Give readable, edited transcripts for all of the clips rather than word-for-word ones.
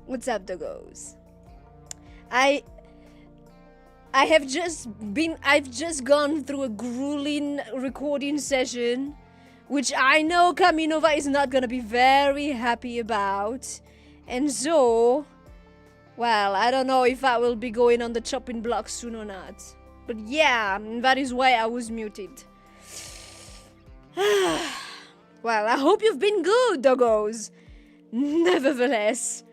What's up, doggos? I've just gone through a grueling recording session, which I know Kaminova is not gonna be very happy about. And so, well, I don't know if I will be going on the chopping block soon or not. But yeah, that is why I was muted. Well, I hope you've been good, doggos. Nevertheless,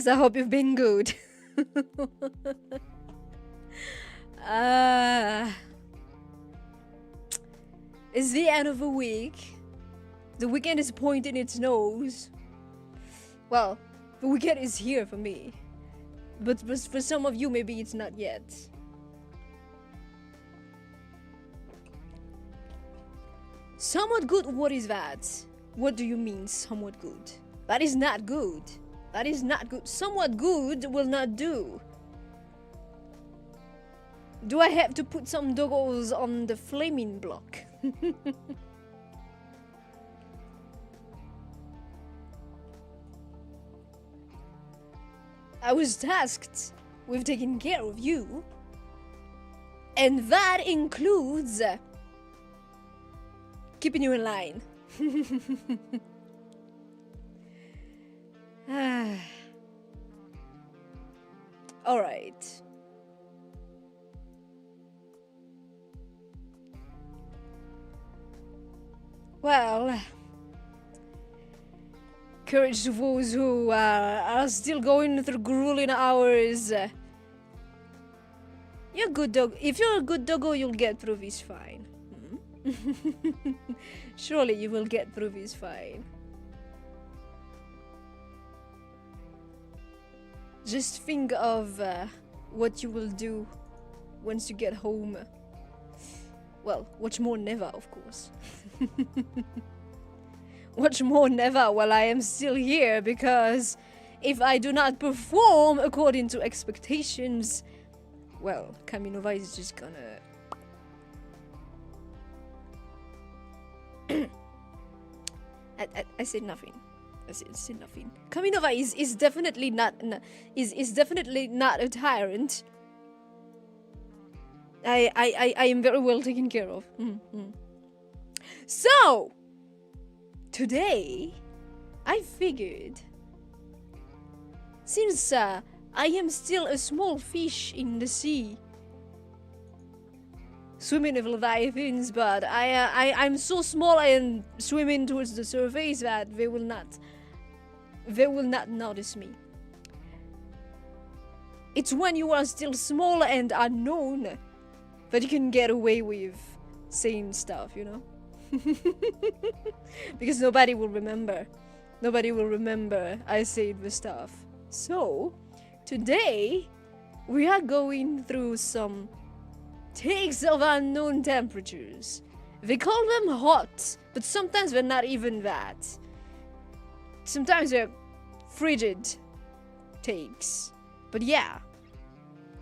I hope you've been good. It's the end of a week. The weekend is pointing its nose. Well, the weekend is here for me. But for some of you, maybe it's not yet. Somewhat good, what is that? What do you mean, somewhat good? That is not good. That is not good. Somewhat good will not do. Do I have to put some doggos on the flaming block? I was tasked with taking care of you. And that includes keeping you in line. All right. Well, courage to those who are still going through grueling hours. You're a good dog. If you're a good doggo, you'll get through this fine. Surely you will get through this fine. Just think of what you will do once you get home. Well, watch more Neva, of course. Watch more Neva while I am still here, because if I do not perform according to expectations, well, Kaminova is just gonna... I said nothing. I said nothing. Kaminova is definitely not definitely not a tyrant. I am very well taken care of. So today I figured, since I am still a small fish in the sea, swimming with leviathans, but I'm so small and swimming towards the surface that they will not notice me. It's when you are still small and unknown that you can get away with saying stuff, you know? Because nobody will remember. Nobody will remember I said the stuff. So, today, we are going through some takes of unknown temperatures. They call them hot, but sometimes they're not even that. Sometimes they're frigid takes. But yeah,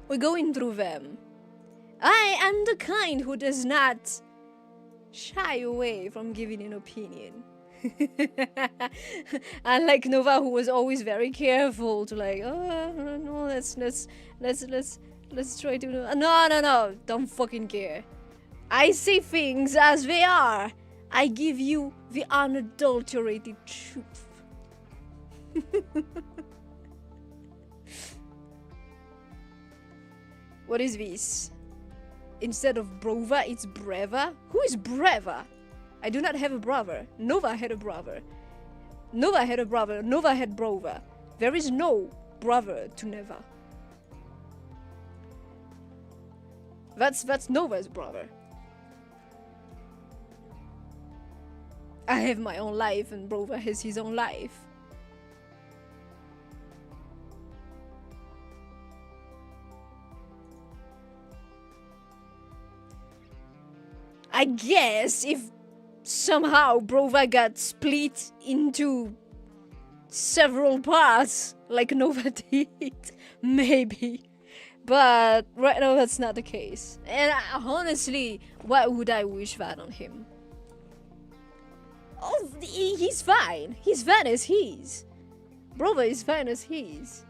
we're going through them. I am the kind who does not shy away from giving an opinion. Unlike Nova, who was always very careful to like, oh no, let's try to no, don't fucking care. I say things as they are. I give you the unadulterated truth. What is this? Instead of Brova, it's Breva? Who is Breva? I do not have a brother. Nova had a brother. Nova had a brother. Nova had Brova. There is no brother to Neva. That's Nova's brother. I have my own life and Brova has his own life. I guess if somehow Brova got split into several parts like Nova did, maybe. But right now that's not the case. And honestly, why would I wish that on him? Oh, he he's fine. He's fine as he is. Brova is fine as he is.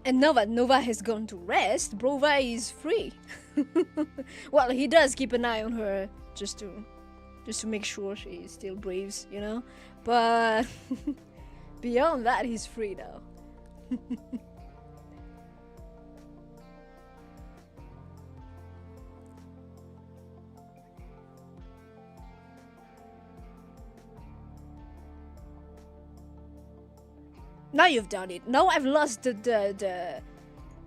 And now that Nova has gone to rest, Brova is free. Well, he does keep an eye on her just to make sure she still breathes, you know? But beyond that, he's free now. Now you've done it. Now I've lost the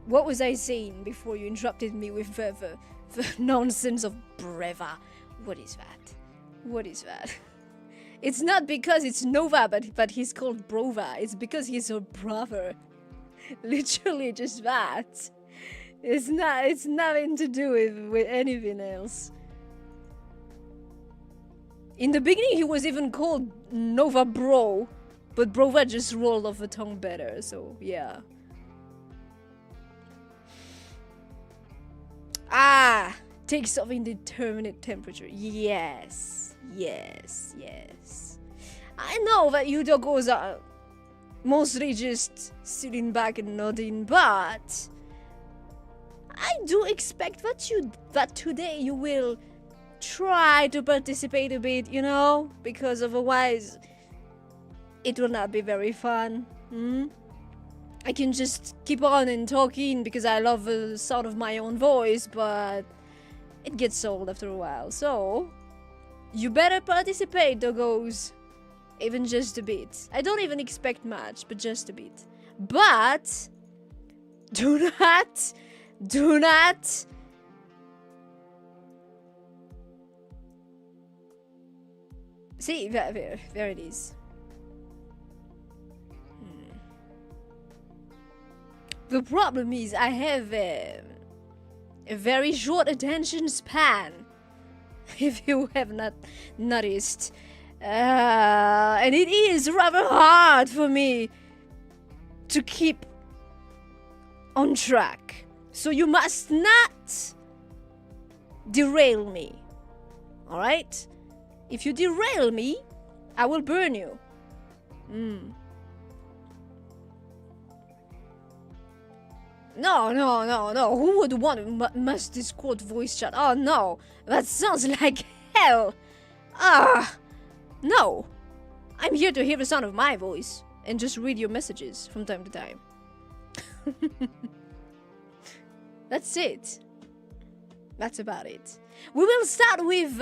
what was I saying before you interrupted me with the nonsense of Breva? What is that? What is that? It's not because it's Nova, but he's called Brova. It's because he's her brother. Literally just that. It's nothing to do with anything else. In the beginning he was even called Nova Bro, but Brova just rolled off the tongue better, so yeah. Ah! Takes off indeterminate temperature. Yes. Yes. Yes. I know that you doggos are mostly just sitting back and nodding, but I do expect that today you will try to participate a bit, you know? Because otherwise it will not be very fun. I can just keep on and talking because I love the sound of my own voice, but it gets old after a while. So you better participate, doggos. Even just a bit. I don't even expect much, but just a bit. But do not see, there it is. The problem is I have a very short attention span, if you have not noticed. And it is rather hard for me to keep on track. So you must not derail me. Alright? If you derail me, I will burn you. No. Who would want to mess Discord voice chat? Oh no, that sounds like hell. No. I'm here to hear the sound of my voice and just read your messages from time to time. That's it. That's about it. We will start with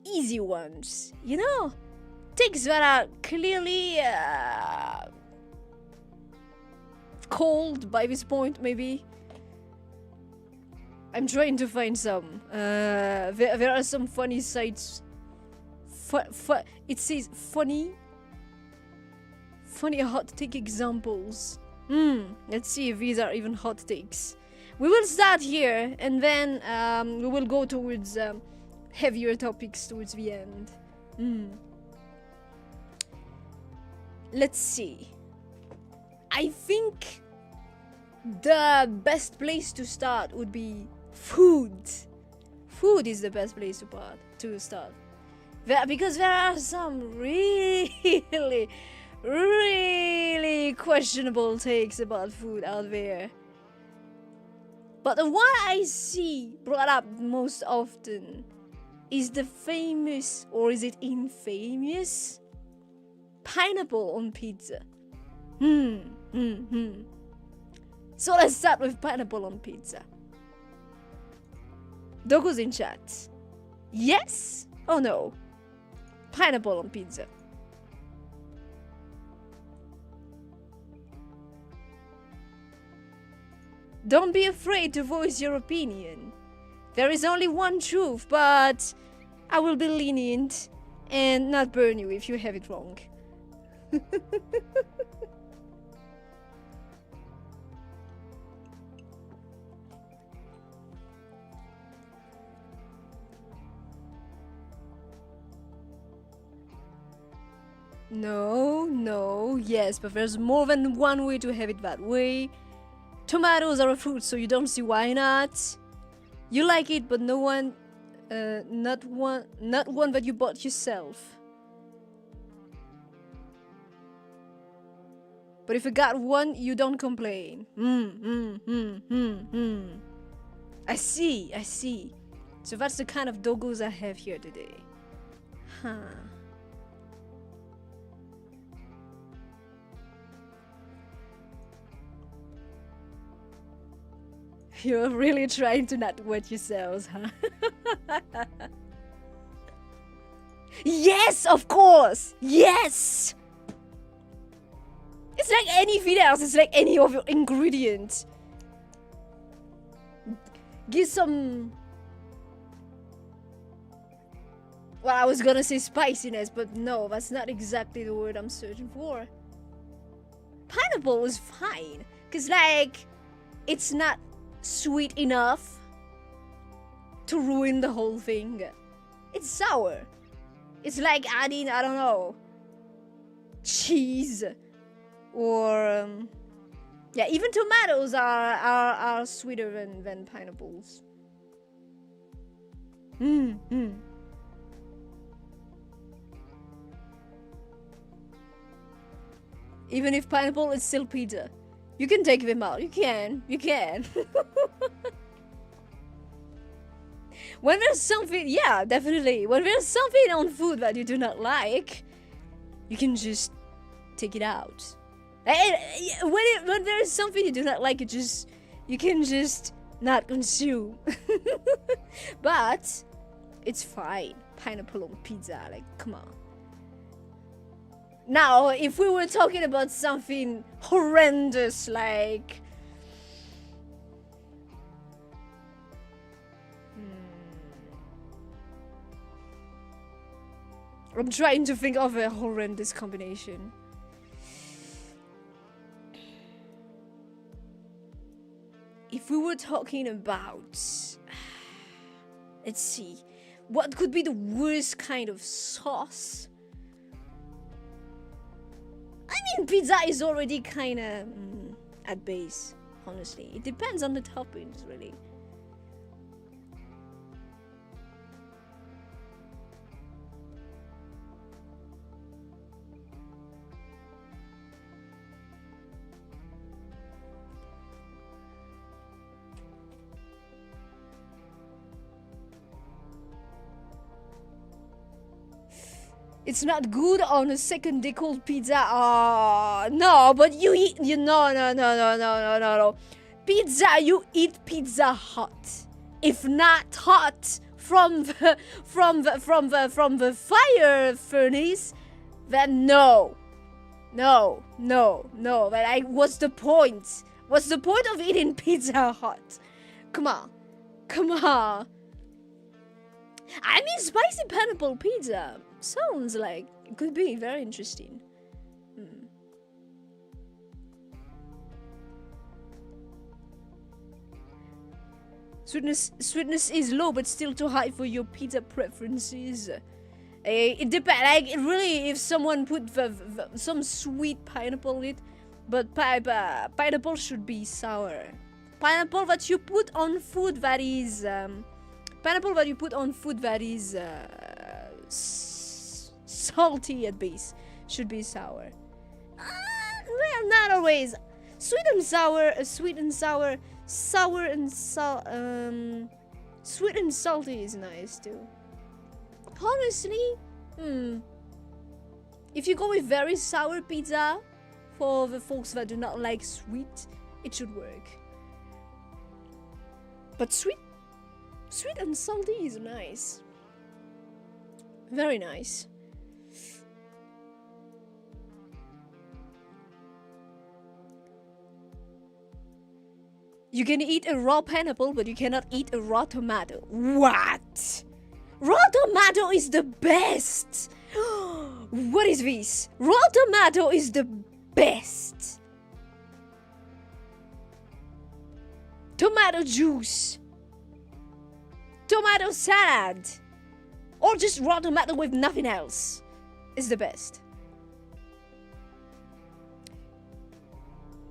easy ones, you know? Things that are clearly cold by this point, maybe. I'm trying to find some. There are some funny sites. It says funny hot take examples. Let's see if these are even hot takes. We will start here, and then we will go towards heavier topics towards the end. Let's see. I think the best place to start would be food. Food is the best place to start. Because there are some really questionable takes about food out there. But the one I see brought up most often is the famous, or is it infamous, pineapple on pizza. So let's start with pineapple on pizza. Doggos in chat. Yes or no? Pineapple on pizza. Don't be afraid to voice your opinion. There is only one truth, but I will be lenient and not burn you if you have it wrong. No, yes, but there's more than one way to have it that way. Tomatoes are a fruit, so you don't see why not. You like it, but no one, not one that you bought yourself. But if you got one, you don't complain. I see. So that's the kind of doggos I have here today. Huh. You're really trying to not wet yourselves, huh? Yes, of course! Yes! It's like anything else. It's like any of your ingredients. Give some... Well, I was gonna say spiciness, but no, that's not exactly the word I'm searching for. Pineapple is fine. Because, like, it's not sweet enough to ruin the whole thing. It's sour. It's like adding, I don't know, cheese. Or, yeah, even tomatoes are sweeter than pineapples. Even if pineapple is still pizza. You can take them out. You can. When there's something, yeah, definitely. When there's something on food that you do not like, you can just take it out. When there's something you do not like, you can just not consume. But it's fine. Pineapple on pizza, like, come on. Now, if we were talking about something horrendous, like... I'm trying to think of a horrendous combination. If we were talking about... Let's see. What could be the worst kind of sauce? I mean, pizza is already kind of at base, honestly. It depends on the toppings, really. It's not good on a second decoupled pizza. No, but you eat. No. Pizza, you eat pizza hot. If not hot from the fire furnace, then no. But what's the point? What's the point of eating pizza hot? Come on. I mean, spicy pineapple pizza sounds like it could be very interesting. Sweetness is low, but still too high for your pizza preferences. It depends. Like, really, if someone put some sweet pineapple in it, but pineapple should be sour. Pineapple that you put on food that is salty at base should be sour. Well, not always. Sweet and sour, sweet and salty is nice too. Honestly, if you go with very sour pizza for the folks that do not like sweet, it should work. But sweet and salty is nice. Very nice. You can eat a raw pineapple, but you cannot eat a raw tomato. What? Raw tomato is the best! What is this? Raw tomato is the best! Tomato juice. Tomato salad. Or just raw tomato with nothing else is the best.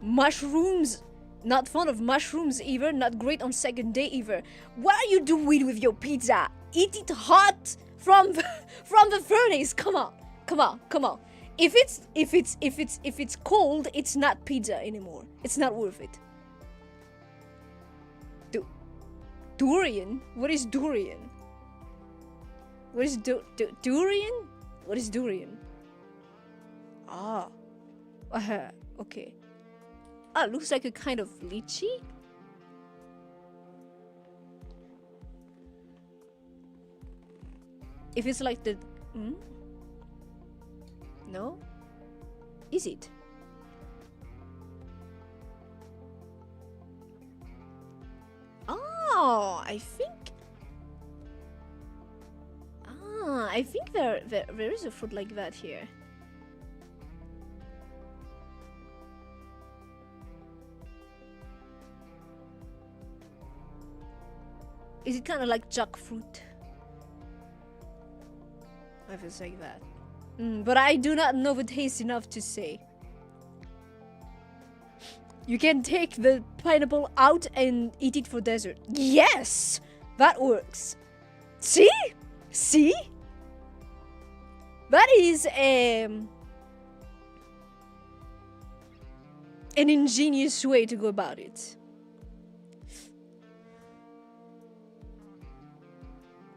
Mushrooms Not fond of mushrooms either, not great on second day either. What are you doing with your pizza? Eat it hot from the furnace. Come on. Come on. Come on. If it's cold, it's not pizza anymore. It's not worth it. Durian? What is durian? What is durian? What is durian? Ah. Okay. Ah, looks like a kind of lychee? If it's like the... No? Is it? Oh, I think... I think there is a fruit like that here. Is it kind of like jackfruit? If it's like that. But I do not know the taste enough to say. You can take the pineapple out and eat it for dessert. Yes! That works. See? See? That is an ingenious way to go about it.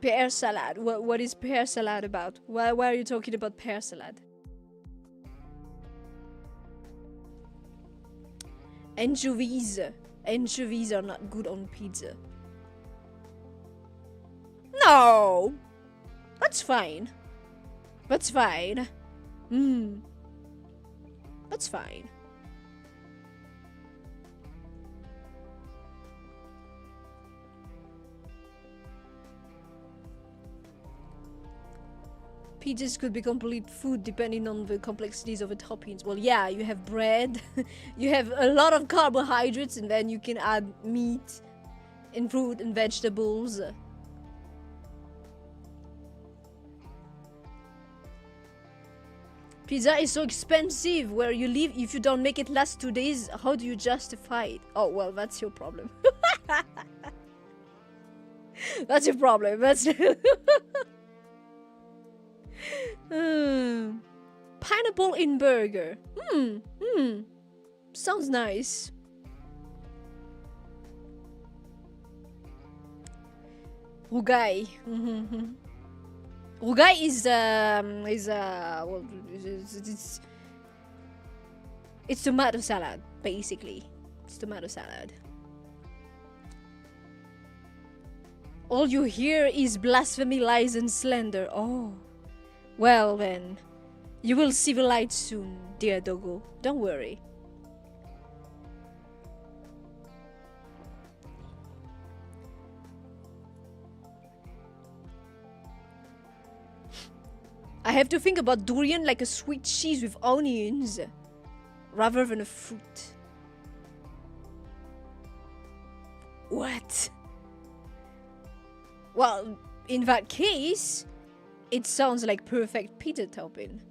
Pear salad. What is pear salad about? Why are you talking about pear salad? Anchovies. Anchovies are not good on pizza. No! That's fine. That's fine. That's fine. Pizzas could be complete food depending on the complexities of the toppings. Well, yeah, you have bread, you have a lot of carbohydrates, and then you can add meat and fruit and vegetables. Pizza is so expensive where you live. If you don't make it last 2 days, how do you justify it? Oh, well, that's your problem. That's your problem. That's... Pineapple in burger. Sounds nice. Rugai. Rugai is well, it's tomato salad, basically. It's tomato salad. All you hear is blasphemy, lies, and slander. Oh. Well then, you will see the light soon, dear doggo. Don't worry. I have to think about durian like a sweet cheese with onions, rather than a fruit. What? Well, in that case... it sounds like perfect pizza topping.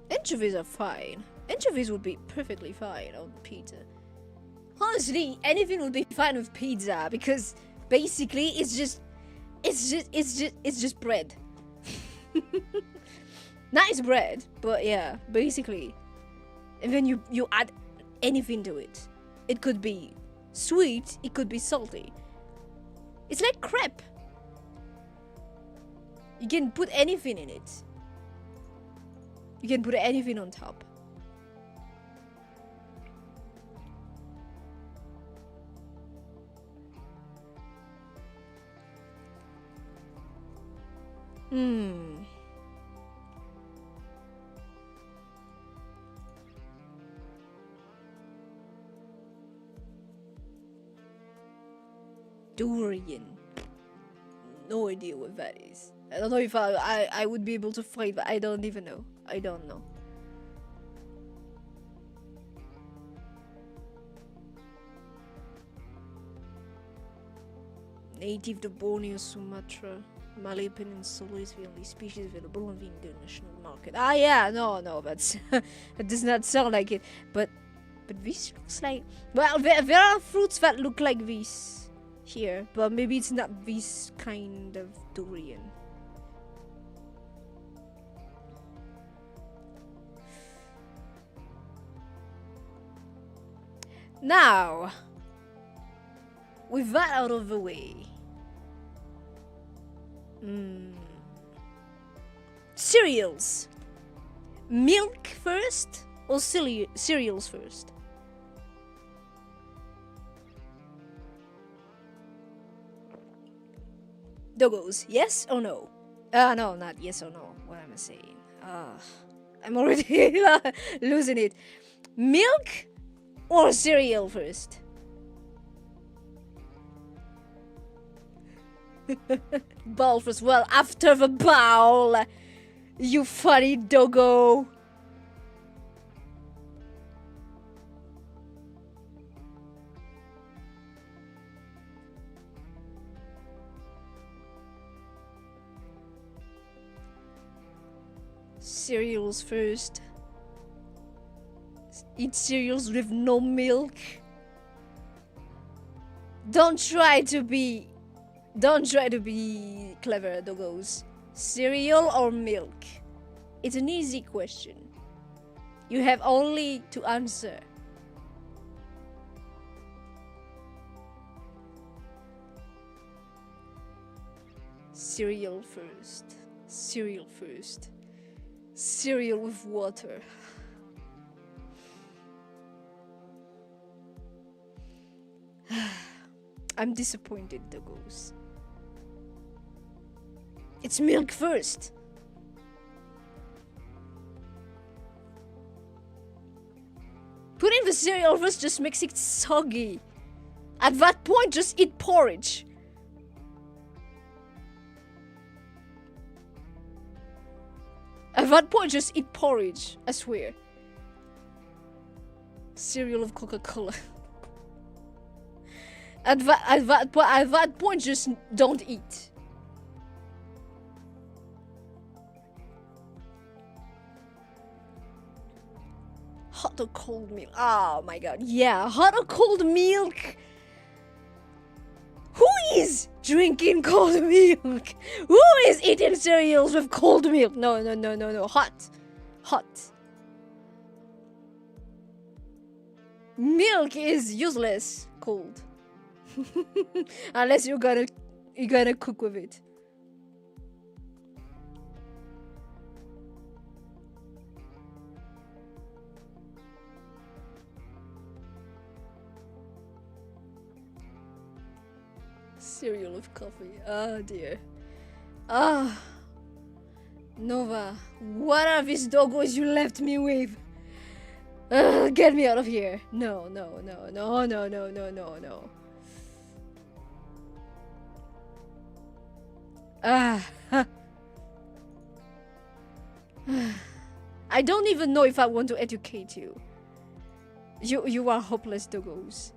Anchovies are fine. Anchovies would be perfectly fine on pizza. Honestly, anything would be fine with pizza because basically it's just bread. Nice bread, but yeah, basically. And then you add anything to it. It could be sweet, it could be salty. It's like crepe. You can put anything in it. You can put anything on top. Durian. No idea what that is. I don't know if I would be able to find, but I don't even know. I don't know. Native to Borneo, Sumatra, Malay Peninsula is the only species available on the international market. Ah, yeah, no, that's that does not sound like it. But this looks like, well, there are fruits that look like this here, but maybe it's not this kind of durian. Now, with that out of the way, cereals. Milk first or cereals first? Doggos, yes or no? No, not yes or no. What am I saying? I'm already losing it. Milk or cereal first? Bowl first. Well, after the bowl, you funny doggo. Cereals first. Eat cereals with no milk. Don't try to be clever, doggos. Cereal or milk? It's an easy question. You have only to answer. Cereal first. Cereal first. Cereal with water. I'm disappointed, doggos. It's milk first. Putting the cereal first just makes it soggy. At that point, just eat porridge. At that point, just eat porridge. I swear. Cereal of Coca-Cola. At that point, just don't eat. Hot or cold milk? Oh my god, yeah, hot or cold milk? Who is drinking cold milk? Who is eating cereals with cold milk? No, hot. Milk is useless cold. Unless you're gonna cook with it. Cereal with coffee. Oh dear. Nova, what are these doggos you left me with? Get me out of here. No. I don't even know if I want to educate you. You are hopeless doggos.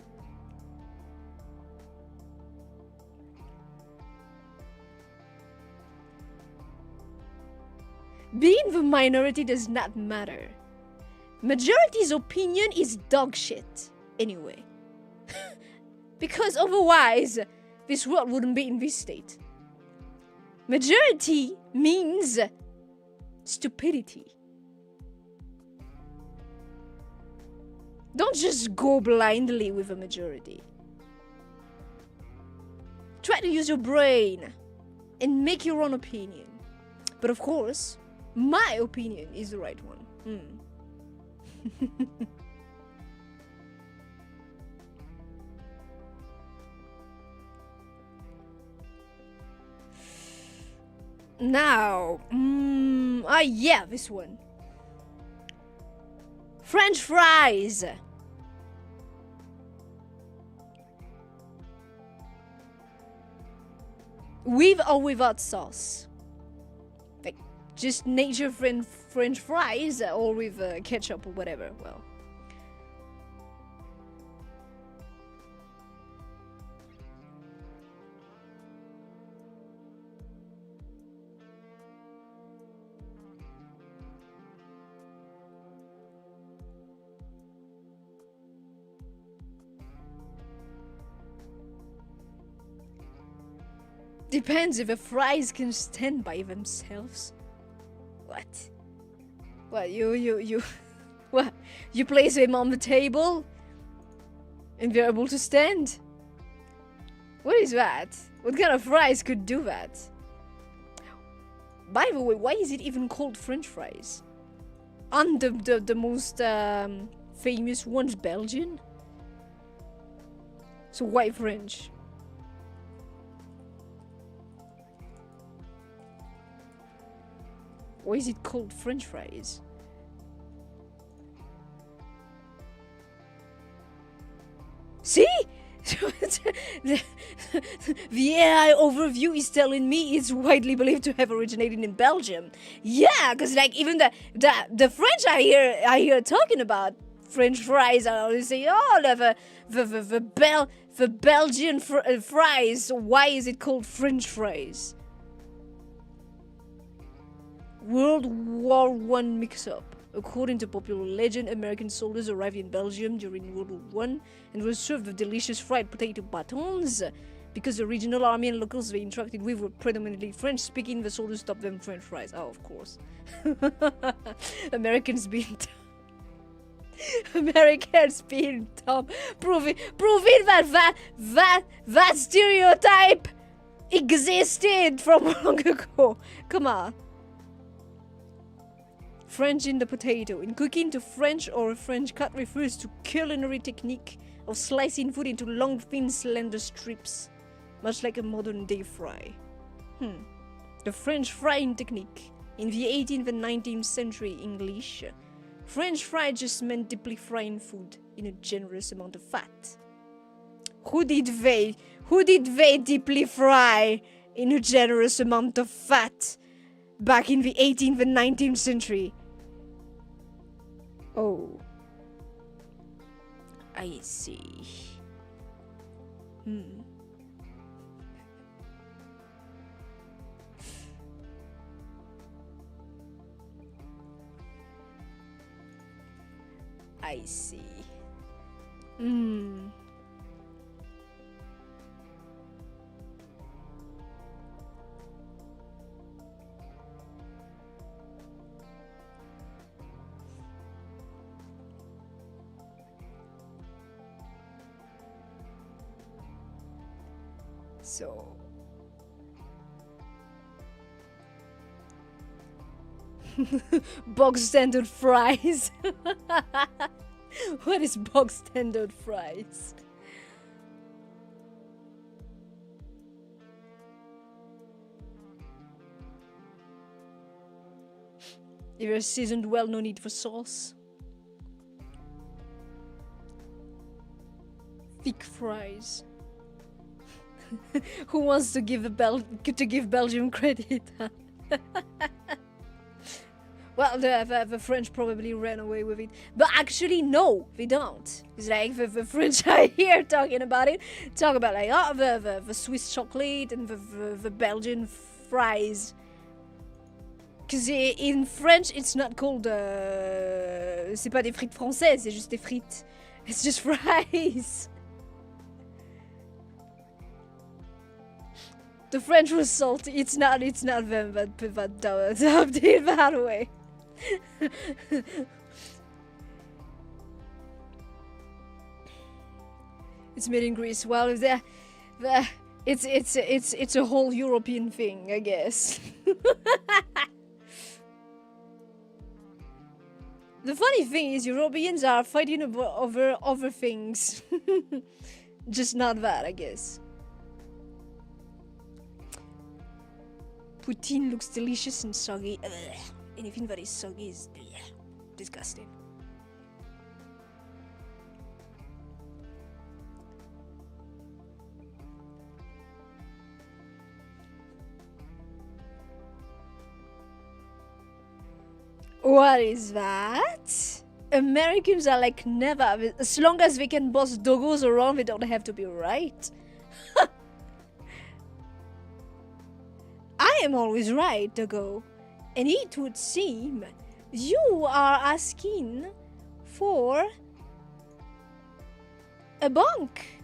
Being the minority does not matter. Majority's opinion is dog shit, anyway. Because otherwise, this world wouldn't be in this state. Majority means stupidity. Don't just go blindly with a majority. Try to use your brain and make your own opinion. But of course, my opinion is the right one. Now, yeah, this one. French fries. With or without sauce? Like, just nature French fries or with ketchup or whatever, well. Depends if the fries can stand by themselves. What? What, you... What? You place them on the table? And they're able to stand? What is that? What kind of fries could do that? By the way, why is it even called French fries? Aren't the most famous ones Belgian? So why French? Why is it called French fries? See? The AI overview is telling me it's widely believed to have originated in Belgium. Yeah, because like even the French I hear talking about French fries, I always say, oh, the Belgian fries. So why is it called French fries? World War I mix-up. According to popular legend, American soldiers arrived in Belgium during World War I and were served with delicious fried potato batons. Because the regional army and locals they interacted with were predominantly French-speaking, the soldiers stopped them French fries. Oh, of course. Americans being Americans being dumb. Proving that stereotype existed from long ago. Come on. French in the potato. In cooking, to French or a French cut refers to culinary technique of slicing food into long, thin, slender strips, much like a modern-day fry. The French frying technique. In the 18th and 19th century English, French fry just meant deeply frying food in a generous amount of fat. Who did they deeply fry in a generous amount of fat back in the 18th and 19th century? Oh. I see. I see. So bog standard fries. What is bog standard fries? If they're seasoned well, no need for sauce. Thick fries. Who wants to give Belgium credit? Well, the French probably ran away with it, but actually no, they don't. It's like the French I hear talking about it, talk about like the Swiss chocolate and the Belgian fries. Because in French it's not called c'est pas des frites françaises, c'est juste des frites. It's just fries. The French was salty. It's not them that dubbed it that way. It's made in Greece. Well, it's a whole European thing, I guess. The funny thing is, Europeans are fighting over other things, just not that, I guess. Poutine looks delicious and soggy. Ugh. Anything that is soggy is disgusting. What is that? Americans are like never. As long as they can boss doggos around, they don't have to be right. I am always right, Doggo. And it would seem you are asking for a bunk.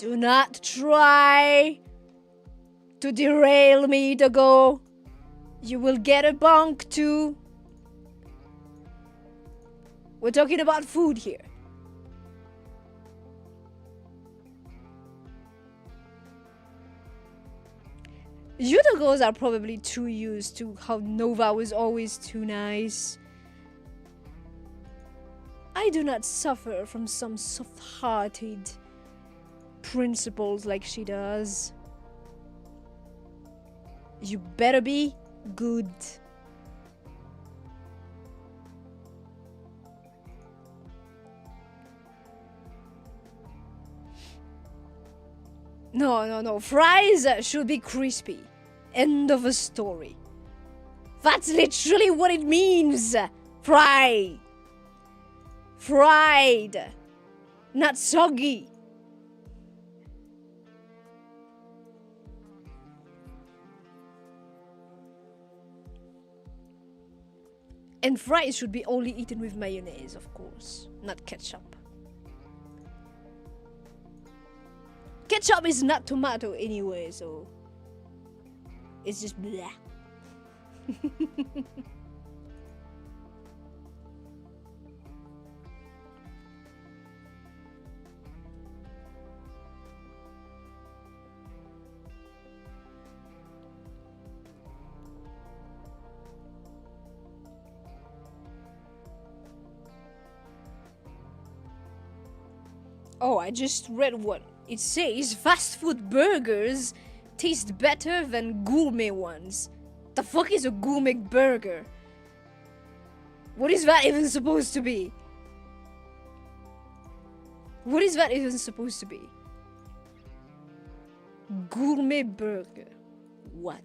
Do not try to derail me, Dago. You will get a bonk too. We're talking about food here. You Dagos are probably too used to how Nova was always too nice. I do not suffer from some soft-hearted principles like she does. You better be good. No. Fries should be crispy. End of a story. That's literally what it means. Fried. Not soggy. And fries should be only eaten with mayonnaise, of course, not ketchup. Ketchup is not tomato anyway, so it's just blah. Oh, I just read what it says. Fast food burgers taste better than gourmet ones. The fuck is a gourmet burger? What is that even supposed to be? What is that even supposed to be? Gourmet burger. What?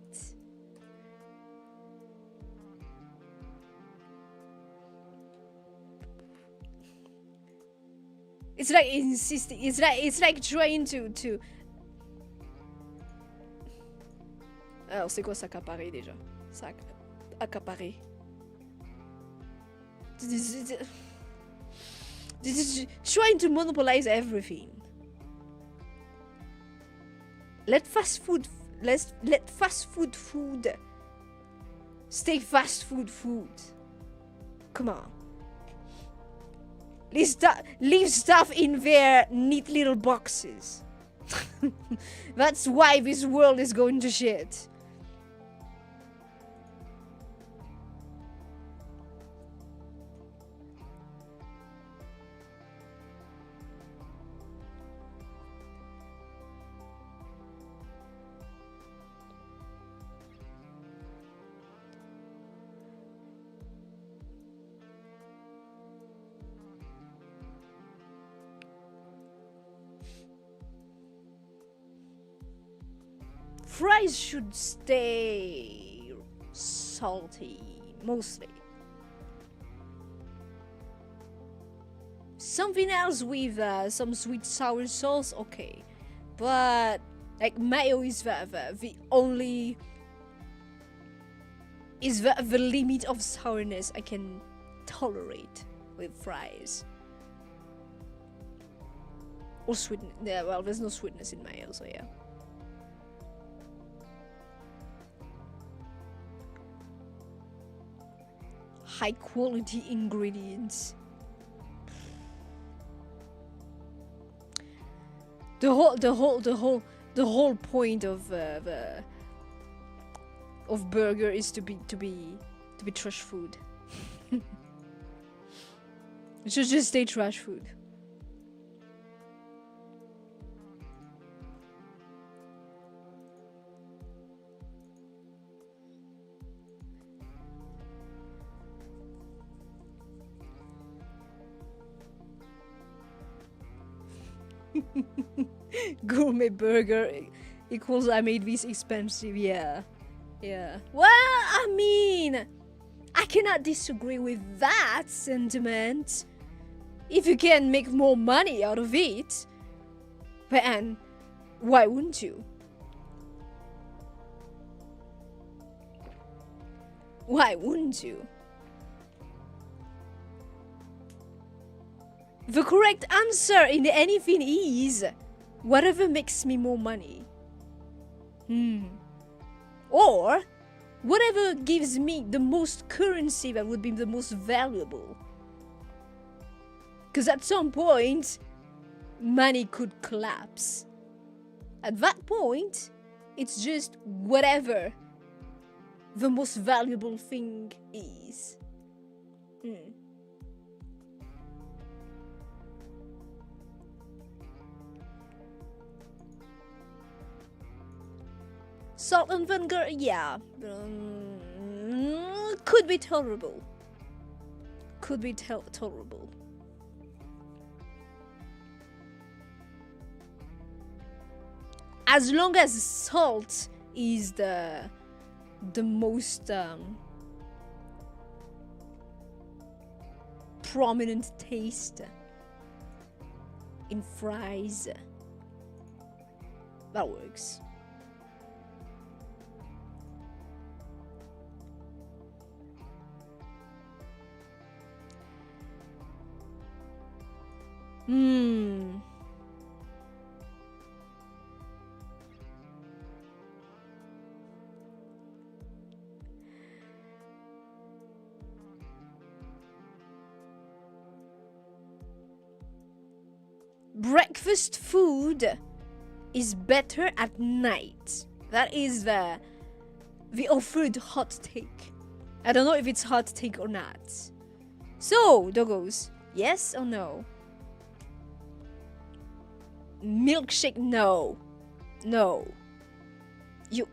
It's like insisting. It's like trying to. Alors c'est quoi s'accaparer déjà? Accaparer. Trying to monopolize everything. Let fast food stay fast food. Come on. Leave stuff in their neat little boxes. That's why this world is going to shit. Fries should stay salty, mostly. Something else with some sweet sour sauce, okay. But like mayo is the only the limit of sourness I can tolerate with fries. Or sweetness. Yeah, well, there's no sweetness in mayo, so yeah. High quality ingredients. The whole point of burger is to be trash food. It should just stay trash food. Gourmet burger equals I made this expensive. Yeah. Well, I mean, I cannot disagree with that sentiment. If you can make more money out of it, then why wouldn't you? Why wouldn't you? The correct answer in anything is Whatever makes me more money. Or whatever gives me the most currency that would be the most valuable. Because at some point, money could collapse. At that point, it's just whatever the most valuable thing is. Salt and vinegar, yeah. Could be tolerable. Could be tolerable. As long as salt is the most prominent taste in fries, that works. Breakfast food is better at night. That is the offered hot take. I don't know if it's hot take or not. So, doggos, yes or no? Milkshake, no. No. You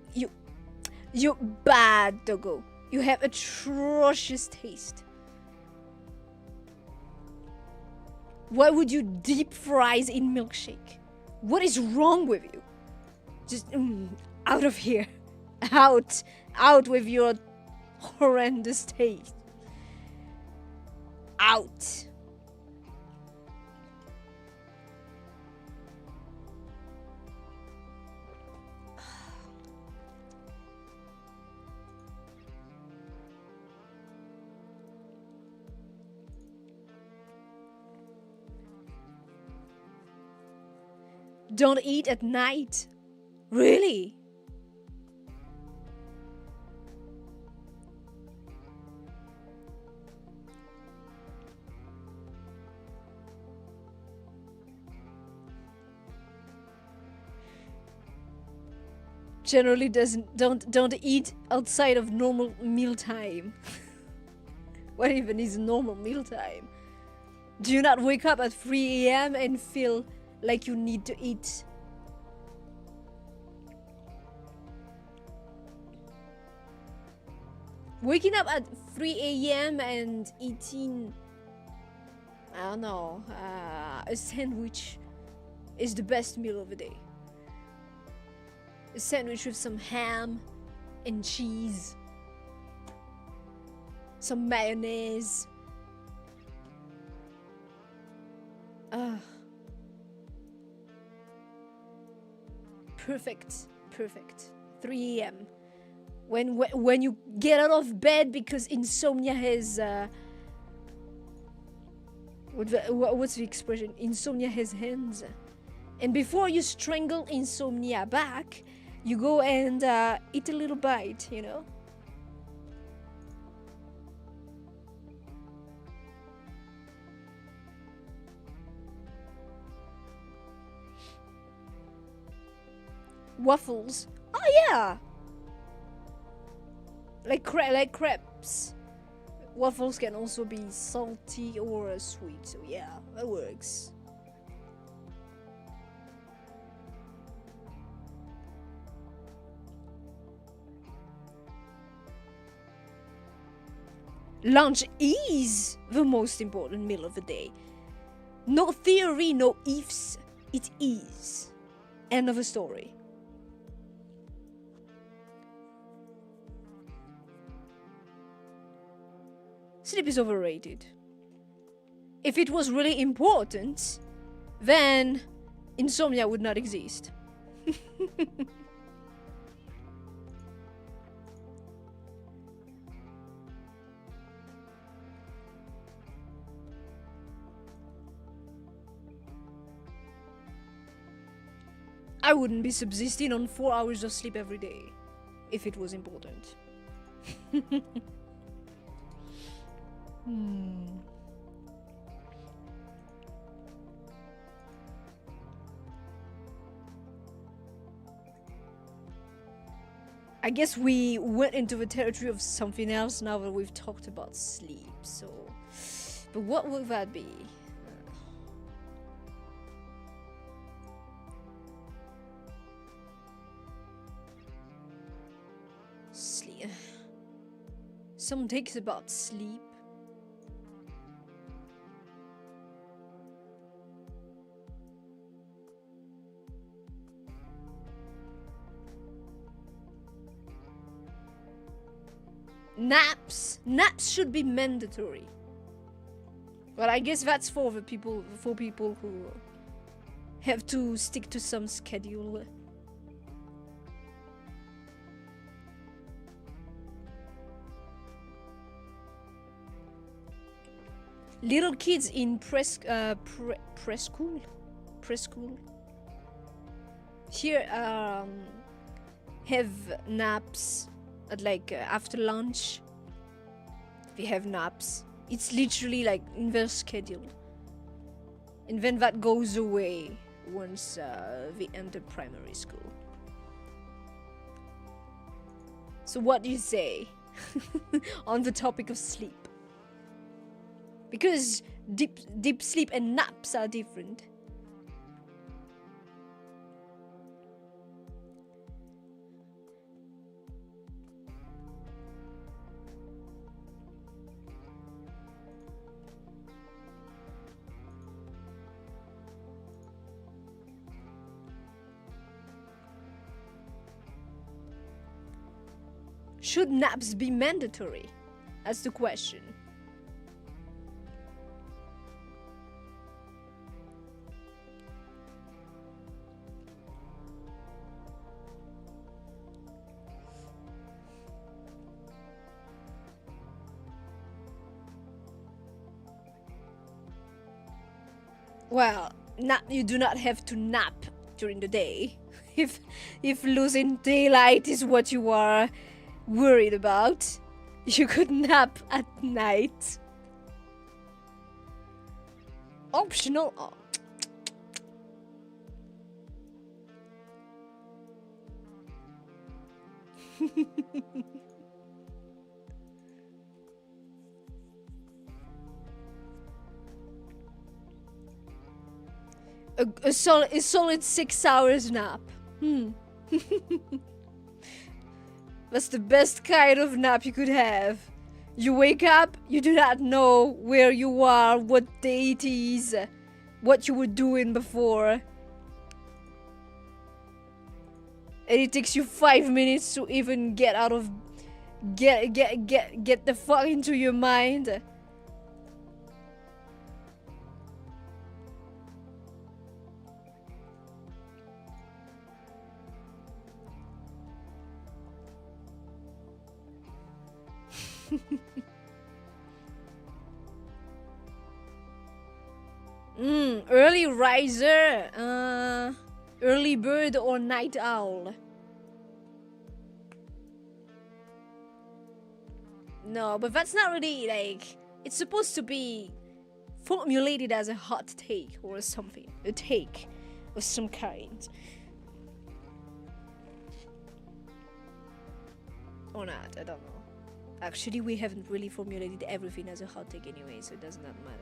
bad doggo. You have atrocious taste. Why would you deep fries in milkshake? What is wrong with you? Just out of here. Out with your horrendous taste. Out. Don't eat at night? Really? Generally don't eat outside of normal mealtime. What even is normal mealtime? Do you not wake up at 3 a.m. and feel like you need to eat? Waking up at 3 a.m. and eating, I don't know, a sandwich is the best meal of the day. A sandwich with some ham and cheese, some mayonnaise. Perfect. 3 a.m. When you get out of bed because insomnia has what's the expression? Insomnia has hands. And before you strangle insomnia back, you go and eat a little bite, you know? Waffles. Oh yeah. Like crepes. Waffles can also be salty or sweet, so yeah, that works. Lunch is the most important meal of the day. No theory, no ifs. It is. End of the story. Sleep is overrated. If it was really important, then insomnia would not exist. I wouldn't be subsisting on 4 hours of sleep every day if it was important. I guess we went into the territory of something else now that we've talked about sleep, so... But what would that be? Sleep. Some takes about sleep. Naps. Naps should be mandatory. Well, I guess that's for the people, who have to stick to some schedule. Little kids in preschool here have naps at like after lunch. They have naps. It's literally like in their schedule, and then that goes away once they enter primary school. So what do you say on the topic of sleep? Because deep sleep and naps are different. Should naps be mandatory? That's the question. Well, you do not have to nap during the day. If losing daylight is what you are worried about, you could nap at night. Optional. Oh. A solid 6 hours nap. That's the best kind of nap you could have. You wake up, you do not know where you are, what day it is, what you were doing before. And it takes you 5 minutes to even get the fuck into your mind. Early riser, early bird or night owl? No, but that's not really like, it's supposed to be formulated as a hot take or something, a take of some kind. Or not, I don't know. Actually, we haven't really formulated everything as a hot take anyway, so it does not matter.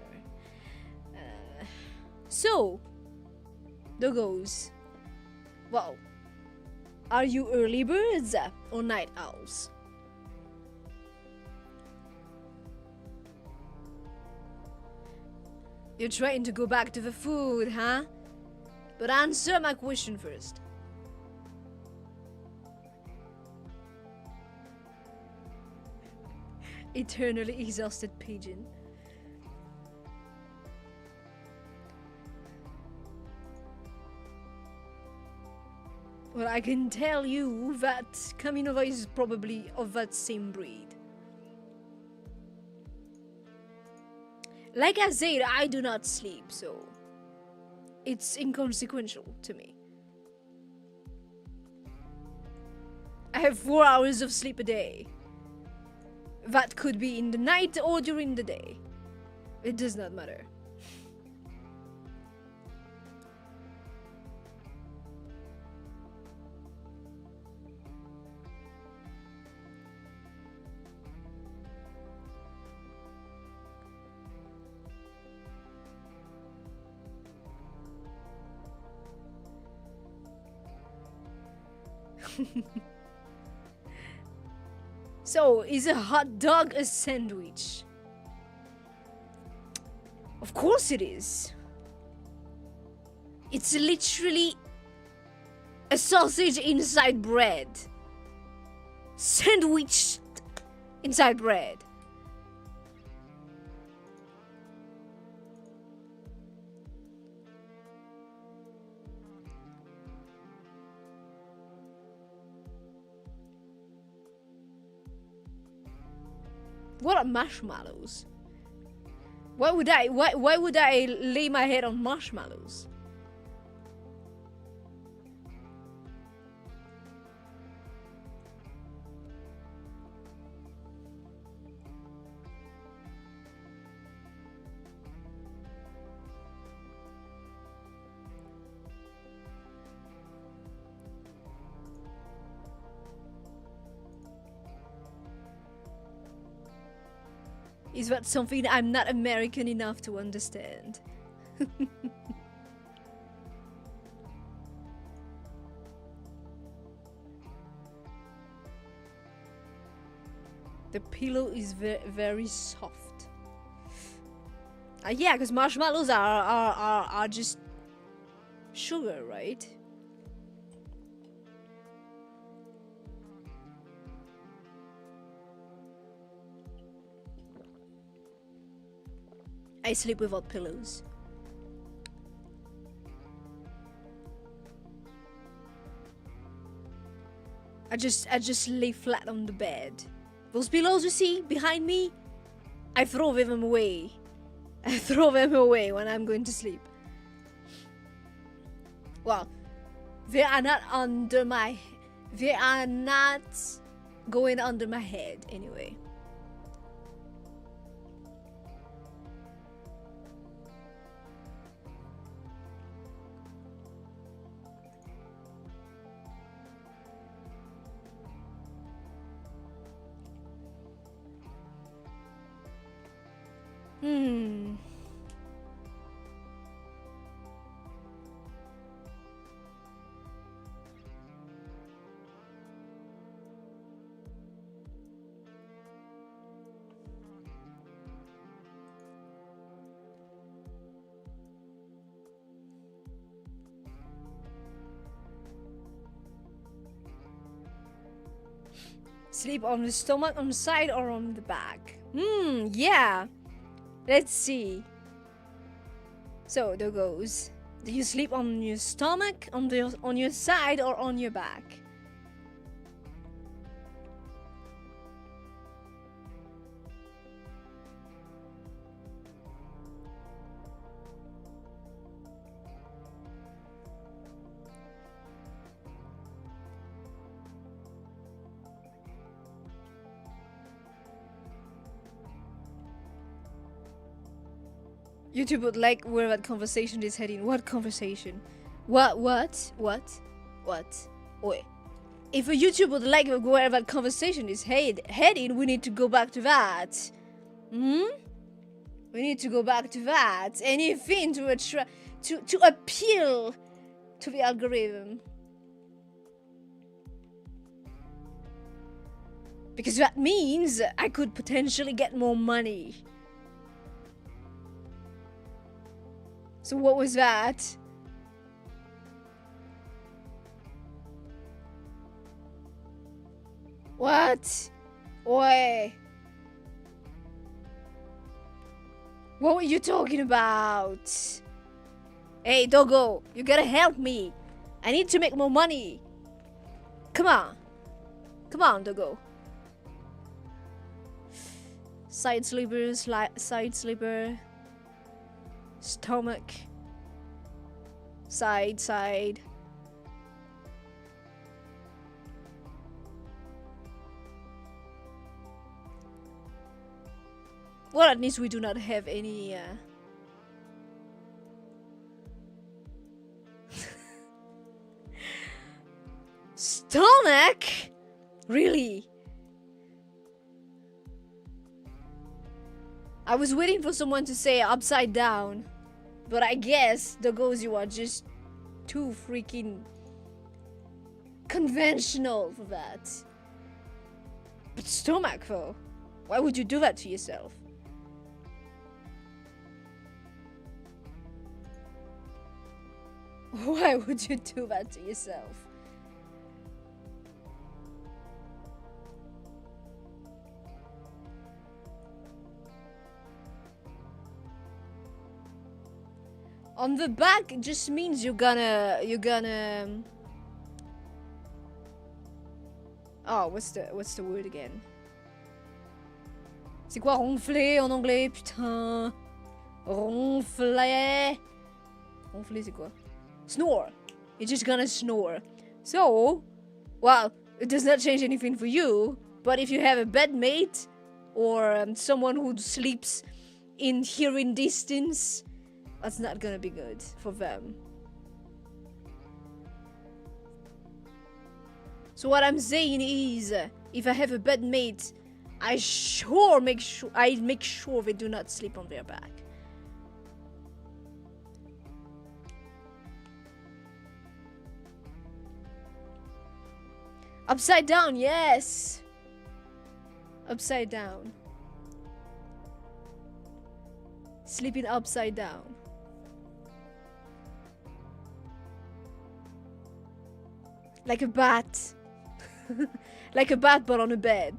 So, doggos. Well, are you early birds or night owls? You're trying to go back to the food, huh? But answer my question first. Eternally exhausted pigeon. Well, I can tell you that Caminova is probably of that same breed. Like I said, I do not sleep, so it's inconsequential to me. I have 4 hours of sleep a day. That could be in the night or during the day. It does not matter. So, is a hot dog a sandwich? Of course it is. It's literally a sausage inside bread. Sandwiched inside bread. What are marshmallows? Why would I lay my head on marshmallows? Is that something I'm not American enough to understand? The pillow is very soft. Yeah, because marshmallows are just sugar, right? I sleep without pillows. I just lay flat on the bed. Those pillows you see behind me, I throw them away. I throw them away when I'm going to sleep. Well, they are not under my... They are not going under my head anyway. Sleep on the stomach, on the side, or on the back? Yeah. Let's see. So there goes. Do you sleep on your stomach, on your side, or on your back? YouTube would like where that conversation is heading. What conversation? What? Wait. If a YouTube would like where that conversation is heading, we need to go back to that. We need to go back to that. Anything to appeal to the algorithm. Because that means I could potentially get more money. So what was that? What? Oi. What were you talking about? Hey, doggo, you gotta help me. I need to make more money. Come on. Come on, doggo. Side sleeper, side sleeper. Stomach. Side. Well, at least we do not have any stomach? Really? I was waiting for someone to say upside down, but I guess the goals you are just too freaking conventional for that. But stomach though, why would you do that to yourself? Why would you do that to yourself? On the back, it just means you're gonna. Oh, what's the word again? C'est quoi ronfler en anglais? Putain. Ronfler. Ronfler, c'est quoi? Snore. You're just gonna snore. So, well, it does not change anything for you. But if you have a bedmate or someone who sleeps in hearing distance, that's not gonna be good for them. So what I'm saying is, if I have a bedmate, I make sure they do not sleep on their back. Upside down, yes. Upside down. Sleeping upside down. Like a bat. Like a bat, but on a bed.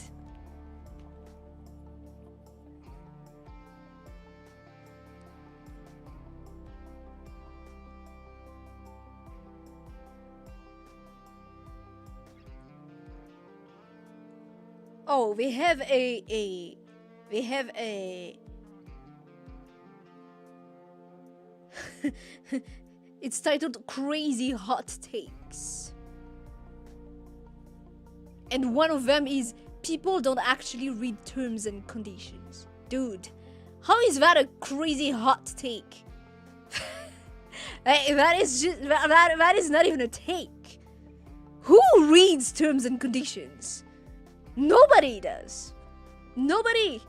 Oh, we have a it's titled Crazy Hot Takes. And one of them is people don't actually read terms and conditions. Dude, how is that a crazy hot take? That is not even a take. Who reads terms and conditions? Nobody does. Nobody.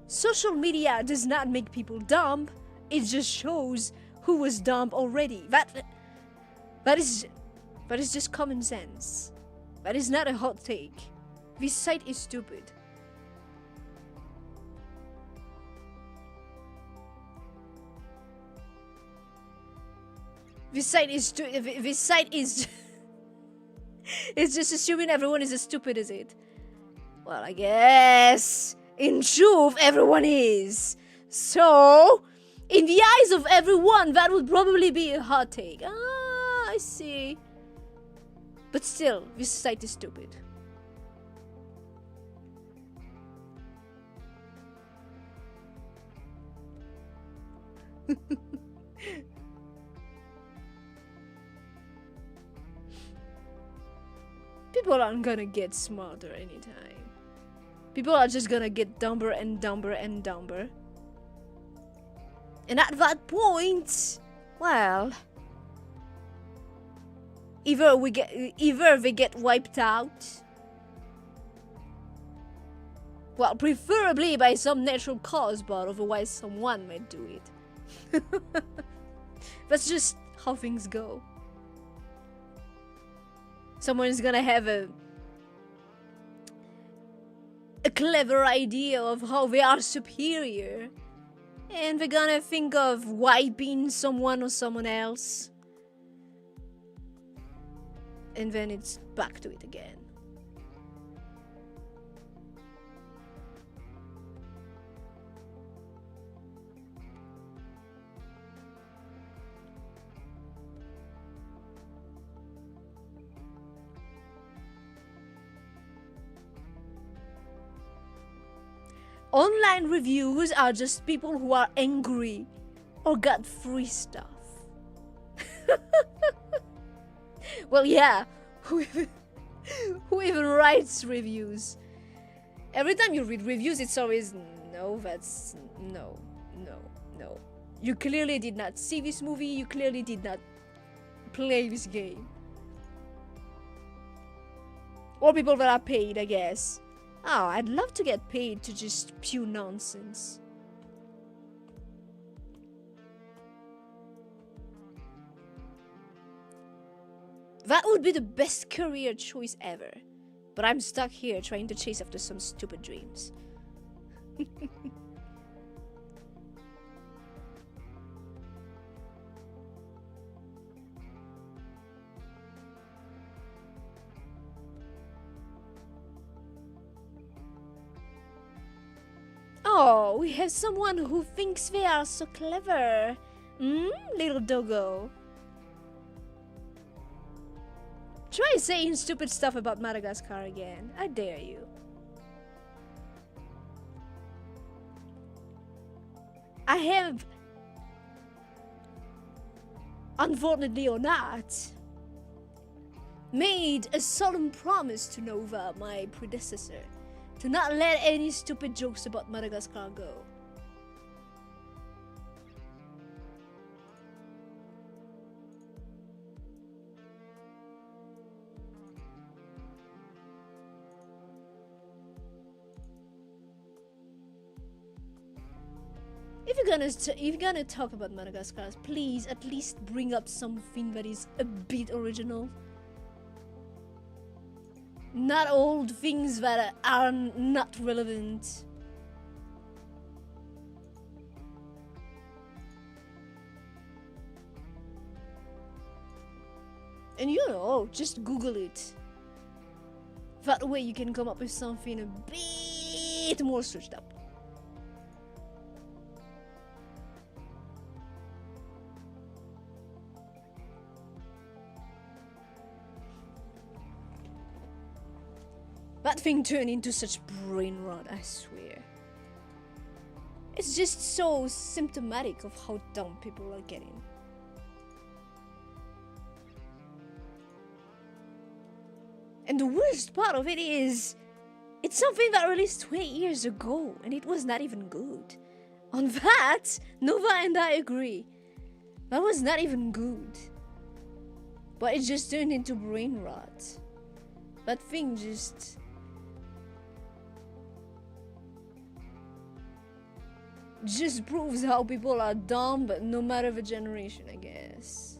Social media does not make people dumb. It just shows who was dumb already. That is just common sense. That is not a hot take. This site is stupid. This site is it's just assuming everyone is as stupid as it. Well, I guess in truth everyone is. So, in the eyes of everyone, that would probably be a hot take. Ah, I see. But still, this site is stupid. People aren't gonna get smarter anytime. People are just gonna get dumber and dumber and dumber. And at that point, well, either they get wiped out. Well, preferably by some natural cause, but otherwise someone might do it. That's just how things go. Someone is gonna have a clever idea of how they are superior, and they're gonna think of wiping someone or someone else, and then it's back to it again. Online reviews are just people who are angry or got free stuff. Well, yeah. Who even writes reviews? Every time you read reviews, it's always no, that's no, no, no. You clearly did not see this movie. You clearly did not play this game. Or people that are paid, I guess. Oh, I'd love to get paid to just spew nonsense. That would be the best career choice ever. But I'm stuck here trying to chase after some stupid dreams. Oh, we have someone who thinks they are so clever. Little doggo. Try saying stupid stuff about Madagascar again. I dare you. I have, unfortunately or not, made a solemn promise to Nova, my predecessor, to not let any stupid jokes about Madagascar go. If you're gonna talk about Madagascar, please at least bring up something that is a bit original. Not old things that are not relevant. And you know, just Google it. That way you can come up with something a bit more switched up. That thing turned into such brain rot, I swear. It's just so symptomatic of how dumb people are getting. And the worst part of it is, it's something that released 20 years ago, and it was not even good. On that, Nova and I agree. That was not even good. But it just turned into brain rot. That thing just proves how people are dumb, but no matter the generation, I guess.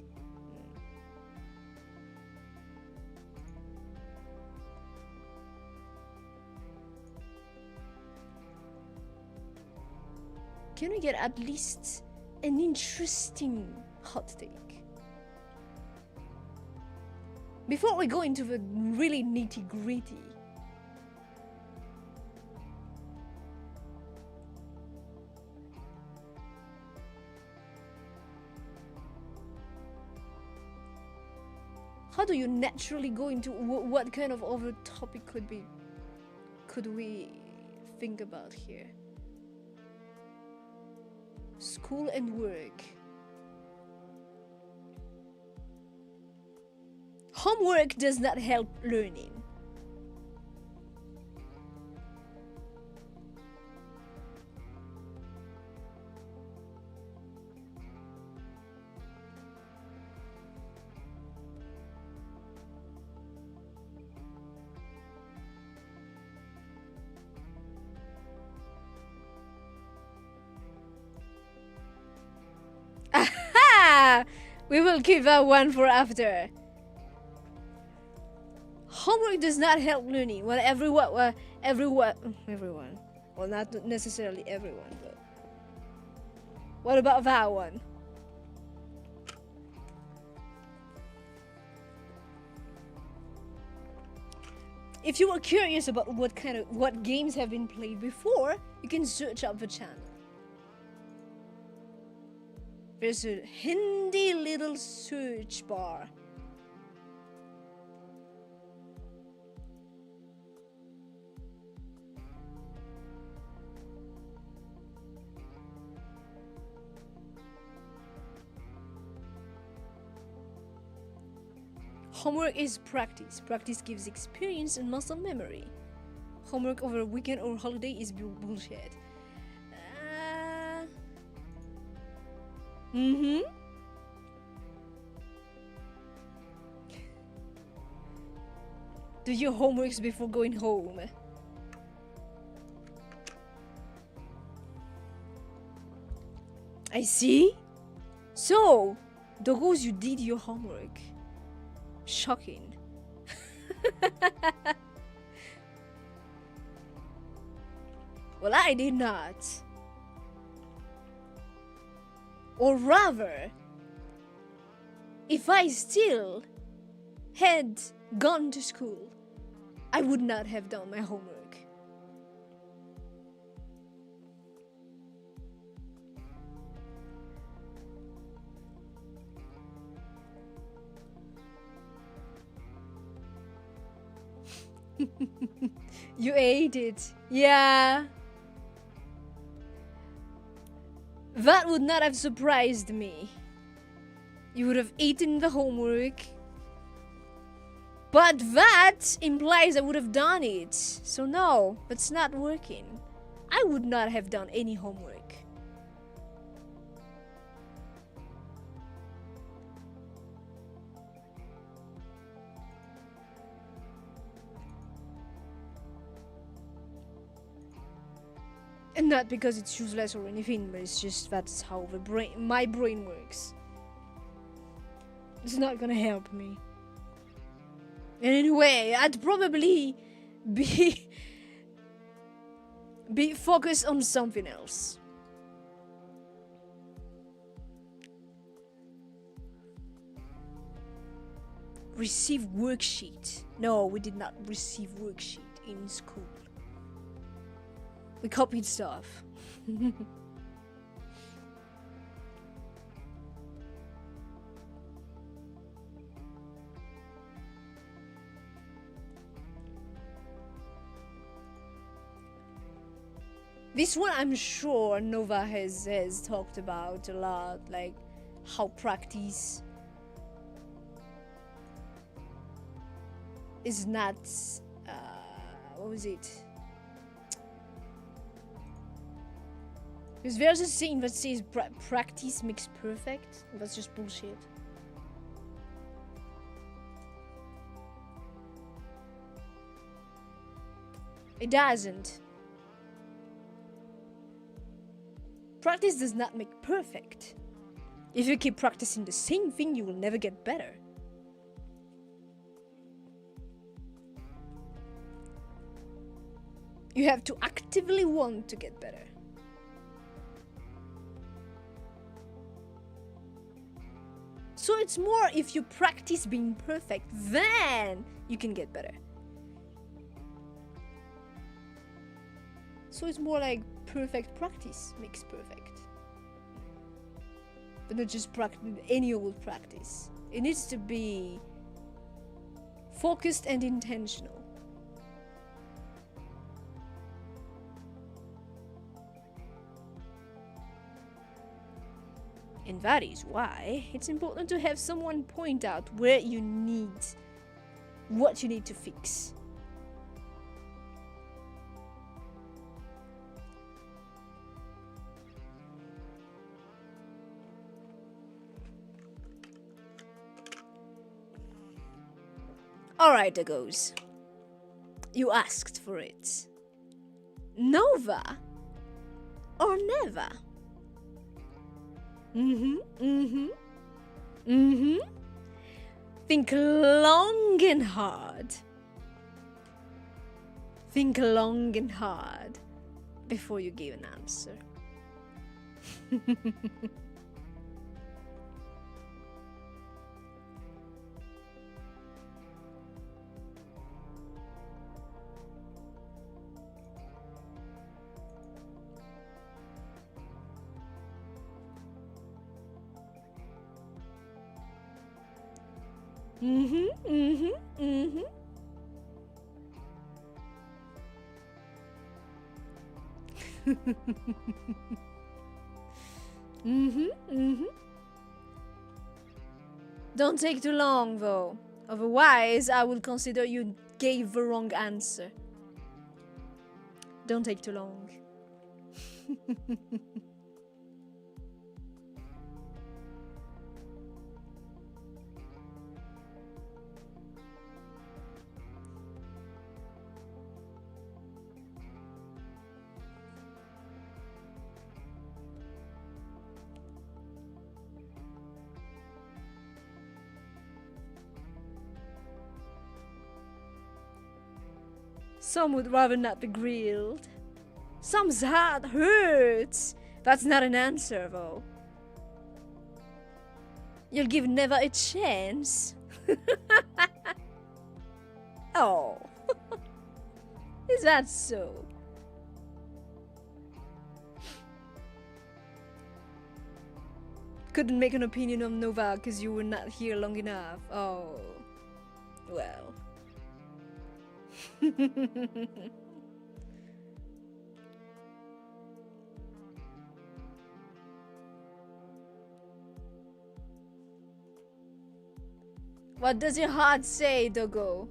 Can we get at least an interesting hot take? Before we go into the really nitty-gritty. How do you naturally go into what kind of other topic could we think about here? School and work. Homework does not help learning. We will keep that one for after. Homework does not help learning. Well, everyone. Well, not necessarily everyone, but what about that one? If you were curious about what games have been played before, you can search up the channel. There's a handy little search bar. Homework is practice. Practice gives experience and muscle memory. Homework over a weekend or holiday is bullshit. Do your homeworks before going home. I see. So, Doggos, you did your homework. Shocking. Well, I did not. Or rather, if I still had gone to school, I would not have done my homework. You ate it. Yeah. That would not have surprised me. You would have eaten the homework. But that implies I would have done it. So no, that's not working. I would not have done any homework. And not because it's useless or anything, but it's just that's how my brain works. It's not gonna help me. And anyway, I'd probably be focused on something else. Receive worksheet. No, we did not receive worksheet in school. We copied stuff. This one I'm sure Nova has talked about a lot, like how practice is not, what was it? Because there's a saying that says practice makes perfect. That's just bullshit. It doesn't. Practice does not make perfect. If you keep practicing the same thing, you will never get better. You have to actively want to get better. So it's more if you practice being perfect, then you can get better. So it's more like perfect practice makes perfect. But not just any old practice. It needs to be focused and intentional. And that is why it's important to have someone point out what you need to fix. Alright, Doggos. You asked for it. Nova or never? Think long and hard. Think long and hard before you give an answer. Don't take too long though. Otherwise, I will consider you gave the wrong answer. Don't take too long. Some would rather not be grilled. Some's heart hurts. That's not an answer, though. You'll give Neva a chance. Oh. Is that so? Couldn't make an opinion on Nova because you were not here long enough. Oh. Well. What does your heart say, Dogo?